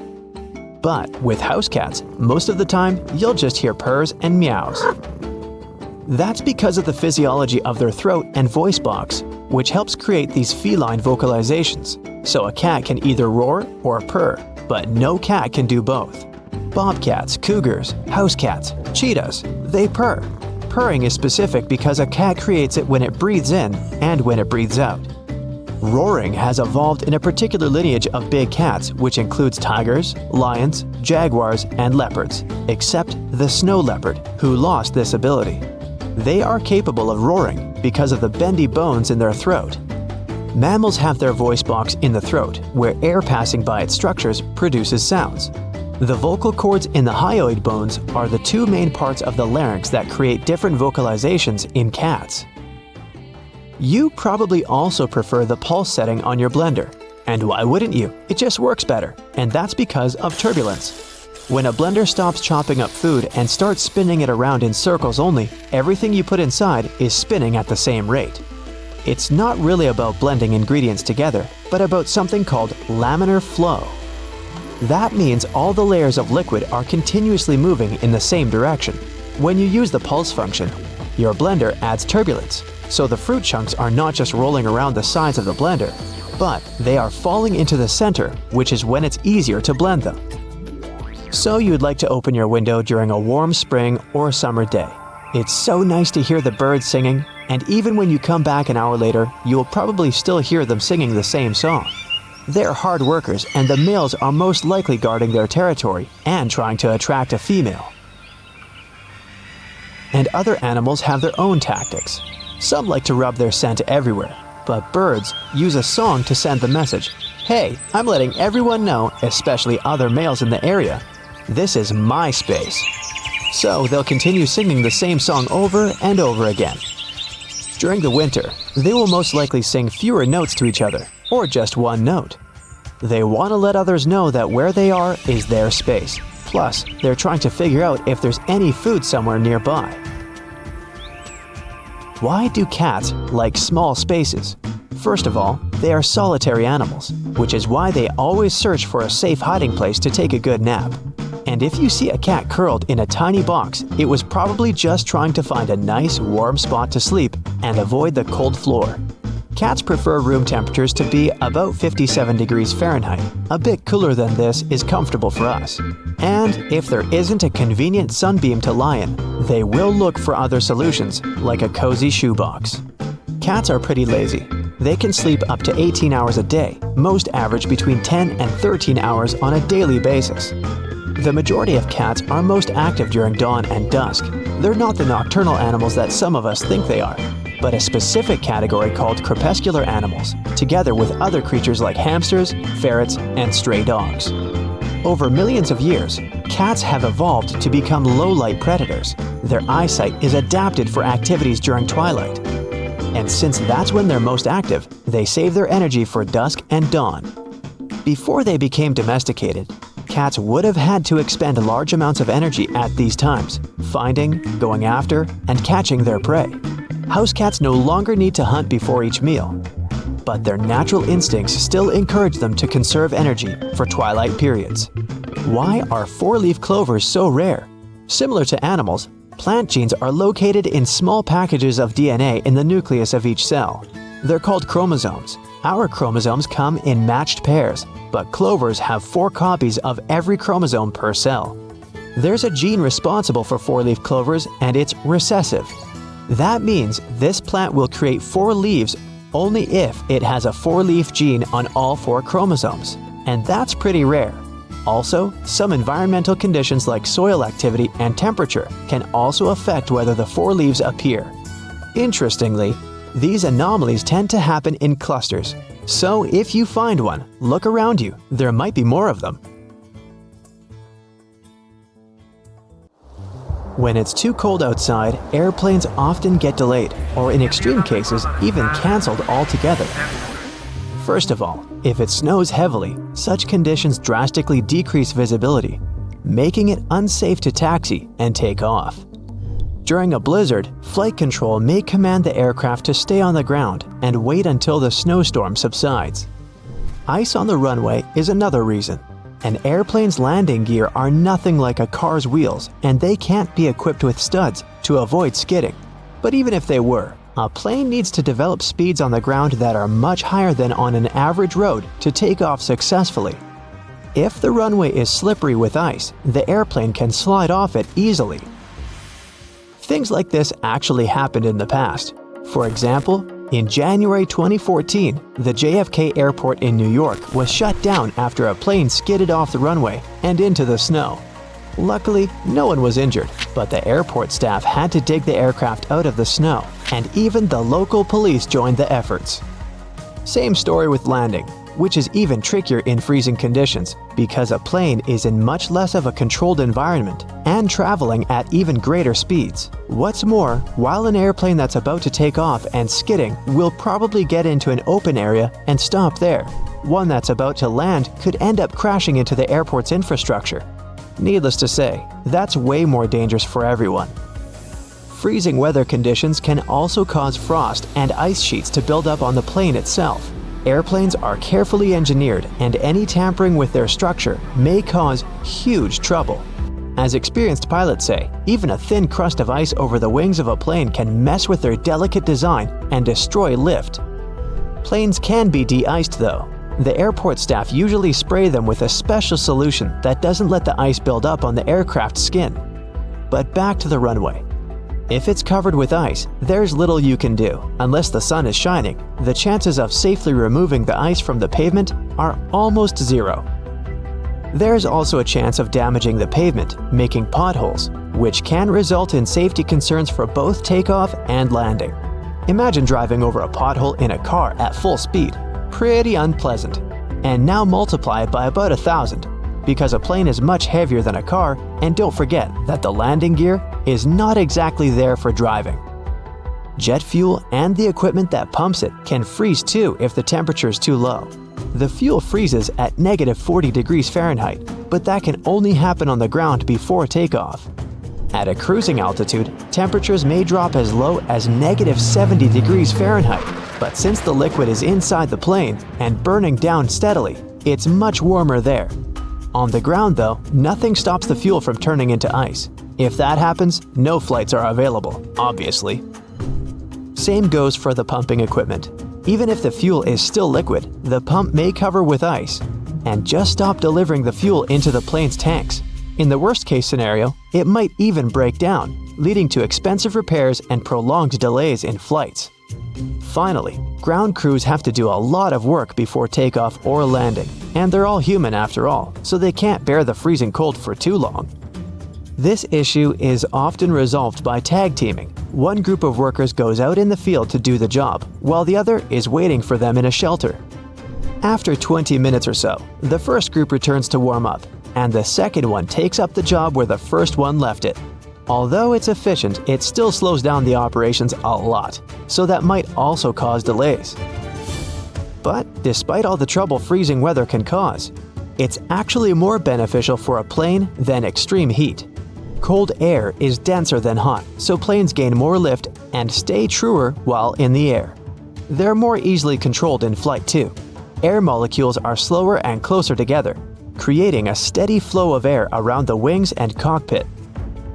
But with house cats, most of the time, you'll just hear purrs and meows. That's because of the physiology of their throat and voice box, which helps create these feline vocalizations. So a cat can either roar or purr, but no cat can do both. Bobcats, cougars, house cats, cheetahs, they purr. Purring is specific because a cat creates it when it breathes in and when it breathes out. Roaring has evolved in a particular lineage of big cats, which includes tigers, lions, jaguars, and leopards, except the snow leopard, who lost this ability. They are capable of roaring because of the bendy bones in their throat. Mammals have their voice box in the throat, where air passing by its structures produces sounds. The vocal cords in the hyoid bones are the two main parts of the larynx that create different vocalizations in cats. You probably also prefer the pulse setting on your blender. And why wouldn't you? It just works better, and that's because of turbulence. When a blender stops chopping up food and starts spinning it around in circles only, everything you put inside is spinning at the same rate. It's not really about blending ingredients together, but about something called laminar flow. That means all the layers of liquid are continuously moving in the same direction. When you use the pulse function, your blender adds turbulence, so the fruit chunks are not just rolling around the sides of the blender, but they are falling into the center, which is when it's easier to blend them. So you'd like to open your window during a warm spring or summer day. It's so nice to hear the birds singing, and even when you come back an hour later, you'll probably still hear them singing the same song. They're hard workers, and the males are most likely guarding their territory and trying to attract a female. And other animals have their own tactics. Some like to rub their scent everywhere, but birds use a song to send the message, "Hey, I'm letting everyone know, especially other males in the area, this is my space." So they'll continue singing the same song over and over again. During the winter, they will most likely sing fewer notes to each other, or just one note. They want to let others know that where they are is their space. Plus, they're trying to figure out if there's any food somewhere nearby. Why do cats like small spaces? First of all, they are solitary animals, which is why they always search for a safe hiding place to take a good nap. And if you see a cat curled in a tiny box, it was probably just trying to find a nice, warm spot to sleep and avoid the cold floor. Cats prefer room temperatures to be about 57 degrees Fahrenheit. A bit cooler than this is comfortable for us. And if there isn't a convenient sunbeam to lie in, they will look for other solutions, like a cozy shoebox. Cats are pretty lazy. They can sleep up to 18 hours a day, most average between 10 and 13 hours on a daily basis. The majority of cats are most active during dawn and dusk. They're not the nocturnal animals that some of us think they are, but a specific category called crepuscular animals, together with other creatures like hamsters, ferrets, and stray dogs. Over millions of years, cats have evolved to become low-light predators. Their eyesight is adapted for activities during twilight. And since that's when they're most active, they save their energy for dusk and dawn. Before they became domesticated, cats would have had to expend large amounts of energy at these times, finding, going after, and catching their prey. House cats no longer need to hunt before each meal, but their natural instincts still encourage them to conserve energy for twilight periods. Why are four-leaf clovers so rare? Similar to animals, plant genes are located in small packages of DNA in the nucleus of each cell. They're called chromosomes. Our chromosomes come in matched pairs, but clovers have 4 copies of every chromosome per cell. There's a gene responsible for four-leaf clovers, and it's recessive. That means this plant will create 4 leaves only if it has a 4-leaf gene on all 4 chromosomes, and that's pretty rare. Also, some environmental conditions like soil activity and temperature can also affect whether the 4 leaves appear. Interestingly, these anomalies tend to happen in clusters, so if you find one, look around you. There might be more of them. When it's too cold outside, airplanes often get delayed, or in extreme cases, even cancelled altogether. First of all, if it snows heavily, such conditions drastically decrease visibility, making it unsafe to taxi and take off. During a blizzard, flight control may command the aircraft to stay on the ground and wait until the snowstorm subsides. Ice on the runway is another reason. An airplane's landing gear are nothing like a car's wheels, and they can't be equipped with studs to avoid skidding. But even if they were, a plane needs to develop speeds on the ground that are much higher than on an average road to take off successfully. If the runway is slippery with ice, the airplane can slide off it easily. Things like this actually happened in the past. For example, in January 2014, the JFK Airport in New York was shut down after a plane skidded off the runway and into the snow. Luckily, no one was injured, but the airport staff had to dig the aircraft out of the snow, and even the local police joined the efforts. Same story with landing, which is even trickier in freezing conditions because a plane is in much less of a controlled environment and traveling at even greater speeds. What's more, while an airplane that's about to take off and skidding will probably get into an open area and stop there, one that's about to land could end up crashing into the airport's infrastructure. Needless to say, that's way more dangerous for everyone. Freezing weather conditions can also cause frost and ice sheets to build up on the plane itself. Airplanes are carefully engineered, and any tampering with their structure may cause huge trouble. As experienced pilots say, even a thin crust of ice over the wings of a plane can mess with their delicate design and destroy lift. Planes can be de-iced though. The airport staff usually spray them with a special solution that doesn't let the ice build up on the aircraft's skin. But back to the runway. If it's covered with ice, there's little you can do. Unless the sun is shining, the chances of safely removing the ice from the pavement are almost zero. There's also a chance of damaging the pavement, making potholes, which can result in safety concerns for both takeoff and landing. Imagine driving over a pothole in a car at full speed. Pretty unpleasant. And now multiply it by about 1,000, because a plane is much heavier than a car, and don't forget that the landing gear is not exactly there for driving. Jet fuel and the equipment that pumps it can freeze too if the temperature is too low. The fuel freezes at -40 degrees Fahrenheit, but that can only happen on the ground before takeoff. At a cruising altitude, temperatures may drop as low as -70 degrees Fahrenheit, but since the liquid is inside the plane and burning down steadily, it's much warmer there. On the ground though, nothing stops the fuel from turning into ice. If that happens, no flights are available, obviously. Same goes for the pumping equipment. Even if the fuel is still liquid, the pump may cover with ice and just stop delivering the fuel into the plane's tanks. In the worst case scenario, it might even break down, leading to expensive repairs and prolonged delays in flights. Finally, ground crews have to do a lot of work before takeoff or landing, and they're all human after all, so they can't bear the freezing cold for too long. This issue is often resolved by tag teaming. One group of workers goes out in the field to do the job, while the other is waiting for them in a shelter. After 20 minutes or so, the first group returns to warm up, and the second one takes up the job where the first one left it. Although it's efficient, it still slows down the operations a lot, so that might also cause delays. But despite all the trouble freezing weather can cause, it's actually more beneficial for a plane than extreme heat. Cold air is denser than hot, so planes gain more lift and stay truer while in the air. They're more easily controlled in flight too. Air molecules are slower and closer together, creating a steady flow of air around the wings and cockpit.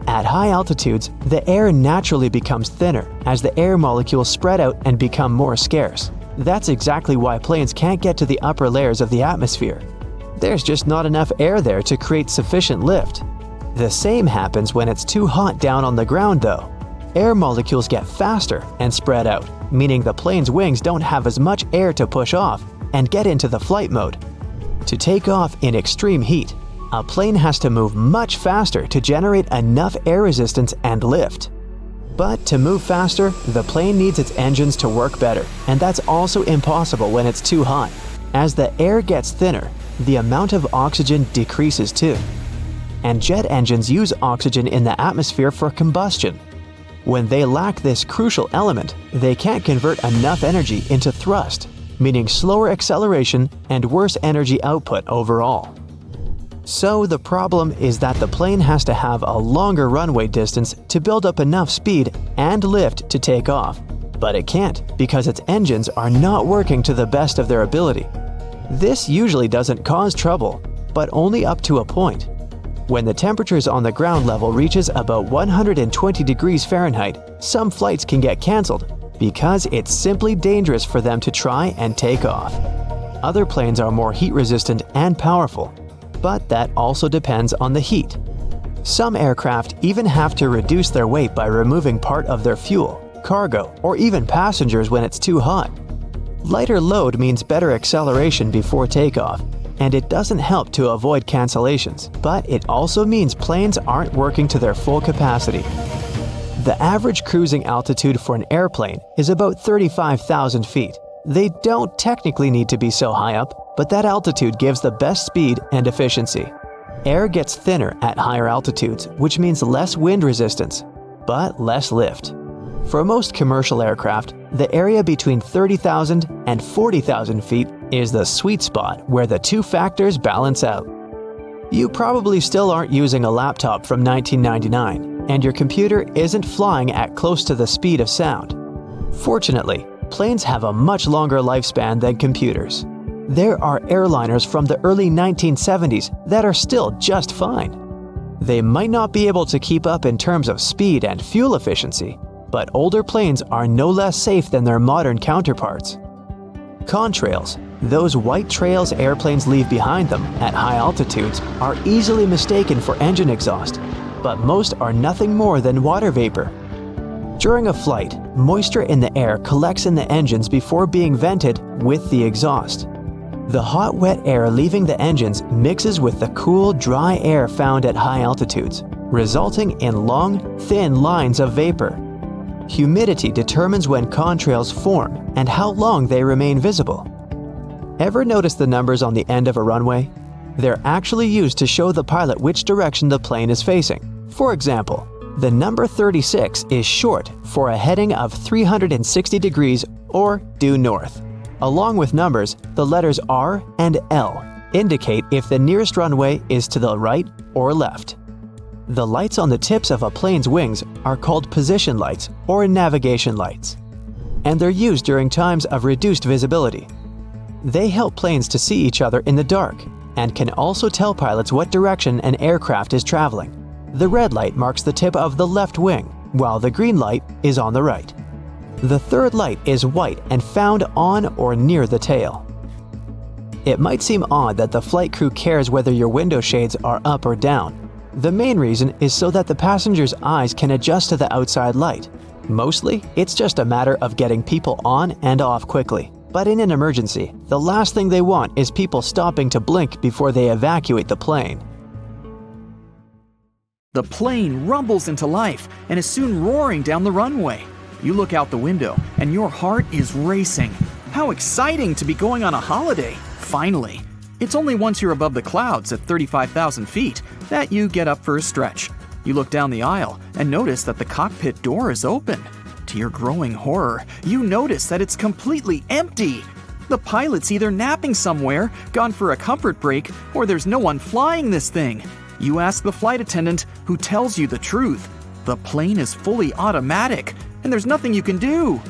At high altitudes, the air naturally becomes thinner as the air molecules spread out and become more scarce. That's exactly why planes can't get to the upper layers of the atmosphere. There's just not enough air there to create sufficient lift. The same happens when it's too hot down on the ground though. Air molecules get faster and spread out, meaning the plane's wings don't have as much air to push off and get into the flight mode. To take off in extreme heat, a plane has to move much faster to generate enough air resistance and lift. But to move faster, the plane needs its engines to work better, and that's also impossible when it's too hot. As the air gets thinner, the amount of oxygen decreases too. And jet engines use oxygen in the atmosphere for combustion. When they lack this crucial element, they can't convert enough energy into thrust, meaning slower acceleration and worse energy output overall. So the problem is that the plane has to have a longer runway distance to build up enough speed and lift to take off, but it can't because its engines are not working to the best of their ability. This usually doesn't cause trouble, but only up to a point. When the temperatures on the ground level reaches about 120 degrees Fahrenheit, some flights can get cancelled because it's simply dangerous for them to try and take off. Other planes are more heat resistant and powerful, but that also depends on the heat. Some aircraft even have to reduce their weight by removing part of their fuel, cargo, or even passengers when it's too hot. Lighter load means better acceleration before takeoff, and it doesn't help to avoid cancellations, but it also means planes aren't working to their full capacity. The average cruising altitude for an airplane is about 35,000 feet. They don't technically need to be so high up, but that altitude gives the best speed and efficiency. Air gets thinner at higher altitudes, which means less wind resistance, but less lift. For most commercial aircraft, the area between 30,000 and 40,000 feet is the sweet spot where the two factors balance out. You probably still aren't using a laptop from 1999, and your computer isn't flying at close to the speed of sound. Fortunately, planes have a much longer lifespan than computers. There are airliners from the early 1970s that are still just fine. They might not be able to keep up in terms of speed and fuel efficiency, but older planes are no less safe than their modern counterparts. Contrails, those white trails airplanes leave behind them at high altitudes, are easily mistaken for engine exhaust, but most are nothing more than water vapor. During a flight, moisture in the air collects in the engines before being vented with the exhaust. The hot, wet air leaving the engines mixes with the cool, dry air found at high altitudes, resulting in long, thin lines of vapor. Humidity determines when contrails form and how long they remain visible. Ever notice the numbers on the end of a runway? They're actually used to show the pilot which direction the plane is facing. For example, the number 36 is short for a heading of 360 degrees or due north. Along with numbers, the letters R and L indicate if the nearest runway is to the right or left. The lights on the tips of a plane's wings are called position lights or navigation lights, and they're used during times of reduced visibility. They help planes to see each other in the dark and can also tell pilots what direction an aircraft is traveling. The red light marks the tip of the left wing, while the green light is on the right. The third light is white and found on or near the tail. It might seem odd that the flight crew cares whether your window shades are up or down. The main reason is so that the passenger's eyes can adjust to the outside light. Mostly, it's just a matter of getting people on and off quickly. But in an emergency, the last thing they want is people stopping to blink before they evacuate the plane. The plane rumbles into life and is soon roaring down the runway. You look out the window and your heart is racing. How exciting to be going on a holiday, finally. It's only once you're above the clouds at 35,000 feet that you get up for a stretch. You look down the aisle and notice that the cockpit door is open. To your growing horror, you notice that it's completely empty. The pilot's either napping somewhere, gone for a comfort break, or there's no one flying this thing. You ask the flight attendant, who tells you the truth. The plane is fully automatic, and there's nothing you can do.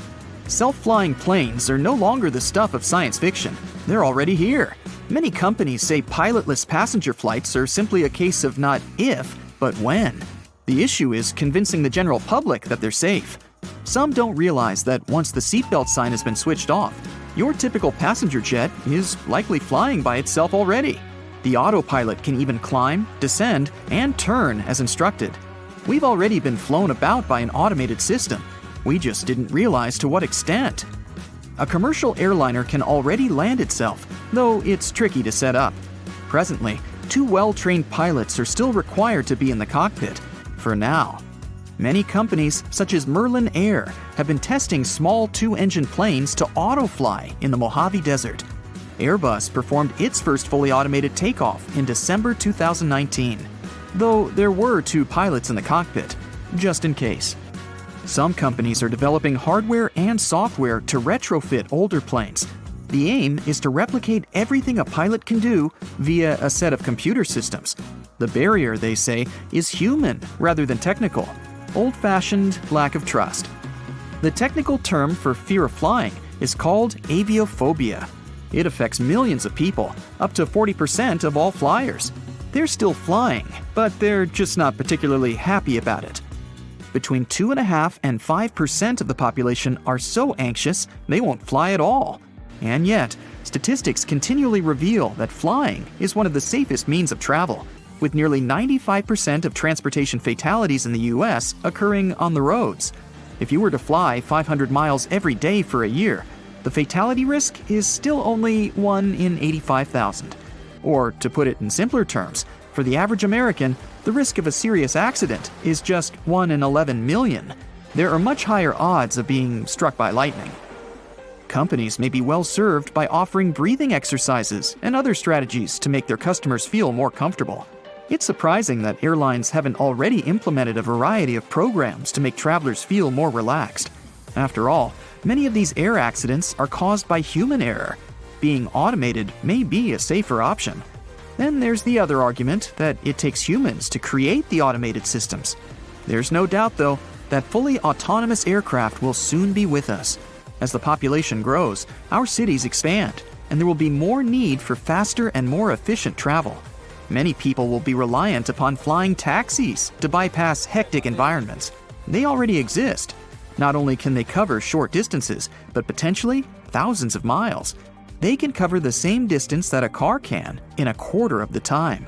Self-flying planes are no longer the stuff of science fiction. They're already here. Many companies say pilotless passenger flights are simply a case of not if, but when. The issue is convincing the general public that they're safe. Some don't realize that once the seatbelt sign has been switched off, your typical passenger jet is likely flying by itself already. The autopilot can even climb, descend, and turn as instructed. We've already been flown about by an automated system. We just didn't realize to what extent. A commercial airliner can already land itself, though it's tricky to set up. Presently, 2 well-trained pilots are still required to be in the cockpit, for now. Many companies, such as Merlin Air, have been testing small 2-engine planes to autofly in the Mojave Desert. Airbus performed its first fully automated takeoff in December 2019, though there were 2 pilots in the cockpit, just in case. Some companies are developing hardware and software to retrofit older planes. The aim is to replicate everything a pilot can do via a set of computer systems. The barrier, they say, is human rather than technical. Old-fashioned lack of trust. The technical term for fear of flying is called aviophobia. It affects millions of people, up to 40% of all flyers. They're still flying, but they're just not particularly happy about it. Between 2.5% and 5% of the population are so anxious they won't fly at all. And yet, statistics continually reveal that flying is one of the safest means of travel, with nearly 95% of transportation fatalities in the US occurring on the roads. If you were to fly 500 miles every day for a year, the fatality risk is still only 1 in 85,000. Or, to put it in simpler terms, for the average American, the risk of a serious accident is just 1 in 11 million. There are much higher odds of being struck by lightning. Companies may be well served by offering breathing exercises and other strategies to make their customers feel more comfortable. It's surprising that airlines haven't already implemented a variety of programs to make travelers feel more relaxed. After all, many of these air accidents are caused by human error. Being automated may be a safer option. Then there's the other argument that it takes humans to create the automated systems. There's no doubt, though, that fully autonomous aircraft will soon be with us. As the population grows, our cities expand, and there will be more need for faster and more efficient travel. Many people will be reliant upon flying taxis to bypass hectic environments. They already exist. Not only can they cover short distances, but potentially thousands of miles. They can cover the same distance that a car can in a quarter of the time.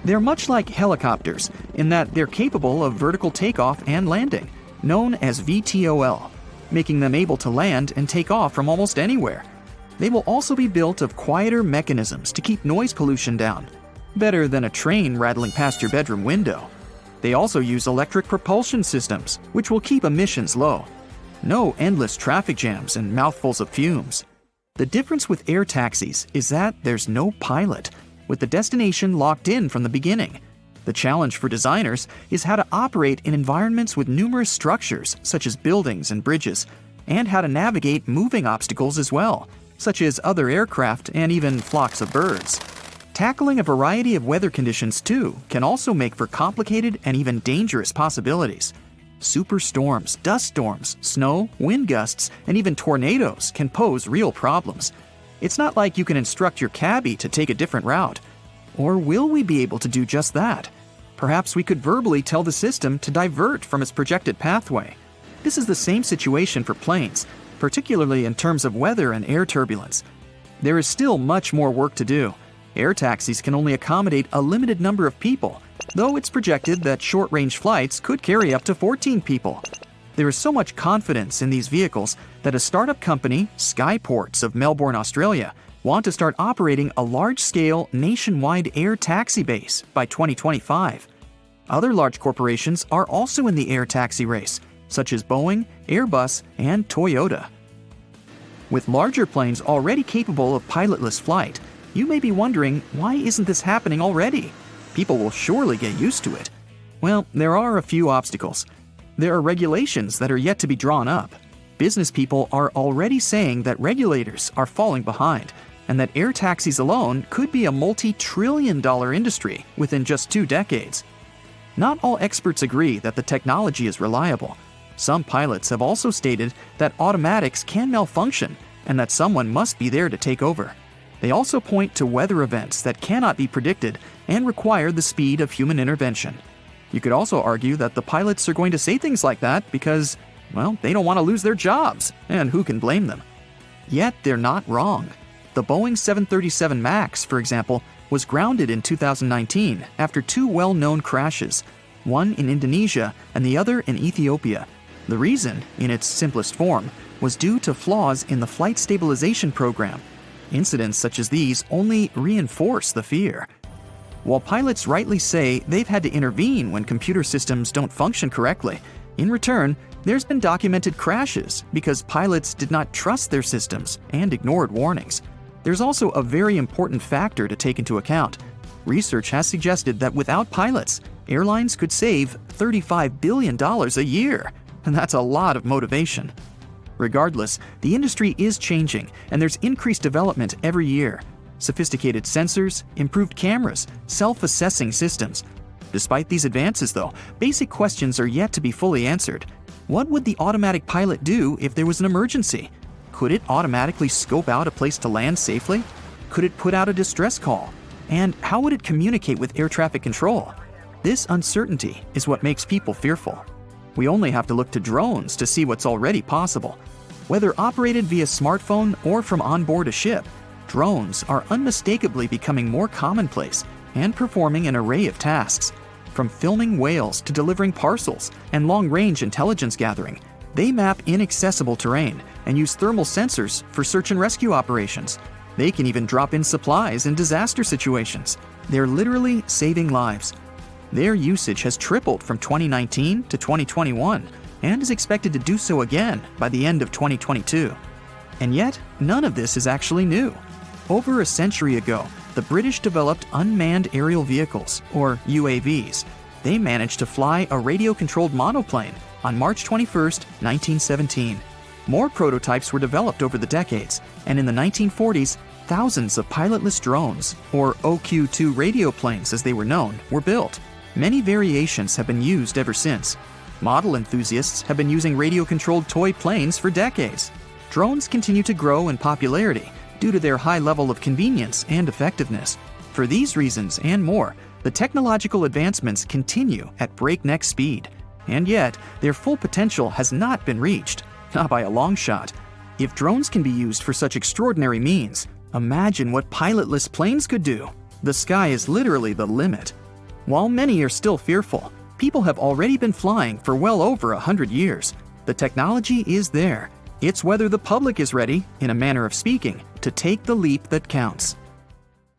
They're much like helicopters in that they're capable of vertical takeoff and landing, known as VTOL, making them able to land and take off from almost anywhere. They will also be built of quieter mechanisms to keep noise pollution down, better than a train rattling past your bedroom window. They also use electric propulsion systems, which will keep emissions low. No endless traffic jams and mouthfuls of fumes. The difference with air taxis is that there's no pilot, with the destination locked in from the beginning. The challenge for designers is how to operate in environments with numerous structures, such as buildings and bridges, and how to navigate moving obstacles as well, such as other aircraft and even flocks of birds. Tackling a variety of weather conditions, too, can also make for complicated and even dangerous possibilities. Superstorms, dust storms, snow, wind gusts, and even tornadoes can pose real problems. It's not like you can instruct your cabbie to take a different route. Or will we be able to do just that? Perhaps we could verbally tell the system to divert from its projected pathway. This is the same situation for planes, particularly in terms of weather and air turbulence. There is still much more work to do. Air taxis can only accommodate a limited number of people, though it's projected that short-range flights could carry up to 14 people. There is so much confidence in these vehicles that a startup company, Skyports of Melbourne, Australia, want to start operating a large-scale nationwide air taxi base by 2025. Other large corporations are also in the air taxi race, such as Boeing, Airbus, and Toyota. With larger planes already capable of pilotless flight, you may be wondering, why isn't this happening already? People will surely get used to it. Well, there are a few obstacles. There are regulations that are yet to be drawn up. Business people are already saying that regulators are falling behind, and that air taxis alone could be a multi-trillion-dollar industry within just 2 decades. Not all experts agree that the technology is reliable. Some pilots have also stated that automatics can malfunction and that someone must be there to take over. They also point to weather events that cannot be predicted and require the speed of human intervention. You could also argue that the pilots are going to say things like that because, well, they don't want to lose their jobs, and who can blame them? Yet they're not wrong. The Boeing 737 MAX, for example, was grounded in 2019 after 2 well-known crashes, one in Indonesia and the other in Ethiopia. The reason, in its simplest form, was due to flaws in the flight stabilization program. Incidents such as these only reinforce the fear. While pilots rightly say they've had to intervene when computer systems don't function correctly, in return, there's been documented crashes because pilots did not trust their systems and ignored warnings. There's also a very important factor to take into account. Research has suggested that without pilots, airlines could save $35 billion a year, and that's a lot of motivation. Regardless, the industry is changing, and there's increased development every year. Sophisticated sensors, improved cameras, self-assessing systems. Despite these advances, though, basic questions are yet to be fully answered. What would the automatic pilot do if there was an emergency? Could it automatically scope out a place to land safely? Could it put out a distress call? And how would it communicate with air traffic control? This uncertainty is what makes people fearful. We only have to look to drones to see what's already possible. Whether operated via smartphone or from onboard a ship, drones are unmistakably becoming more commonplace and performing an array of tasks. From filming whales to delivering parcels and long-range intelligence gathering, they map inaccessible terrain and use thermal sensors for search and rescue operations. They can even drop in supplies in disaster situations. They're literally saving lives. Their usage has tripled from 2019 to 2021 and is expected to do so again by the end of 2022. And yet, none of this is actually new. Over a century ago, the British developed unmanned aerial vehicles, or UAVs. They managed to fly a radio-controlled monoplane on March 21, 1917. More prototypes were developed over the decades, and in the 1940s, thousands of pilotless drones, or OQ-2 radio planes as they were known, were built. Many variations have been used ever since. Model enthusiasts have been using radio-controlled toy planes for decades. Drones continue to grow in popularity due to their high level of convenience and effectiveness. For these reasons and more, the technological advancements continue at breakneck speed. And yet, their full potential has not been reached, not by a long shot. If drones can be used for such extraordinary means, imagine what pilotless planes could do. The sky is literally the limit. While many are still fearful, people have already been flying for well over 100 years. The technology is there. It's whether the public is ready, in a manner of speaking, to take the leap that counts.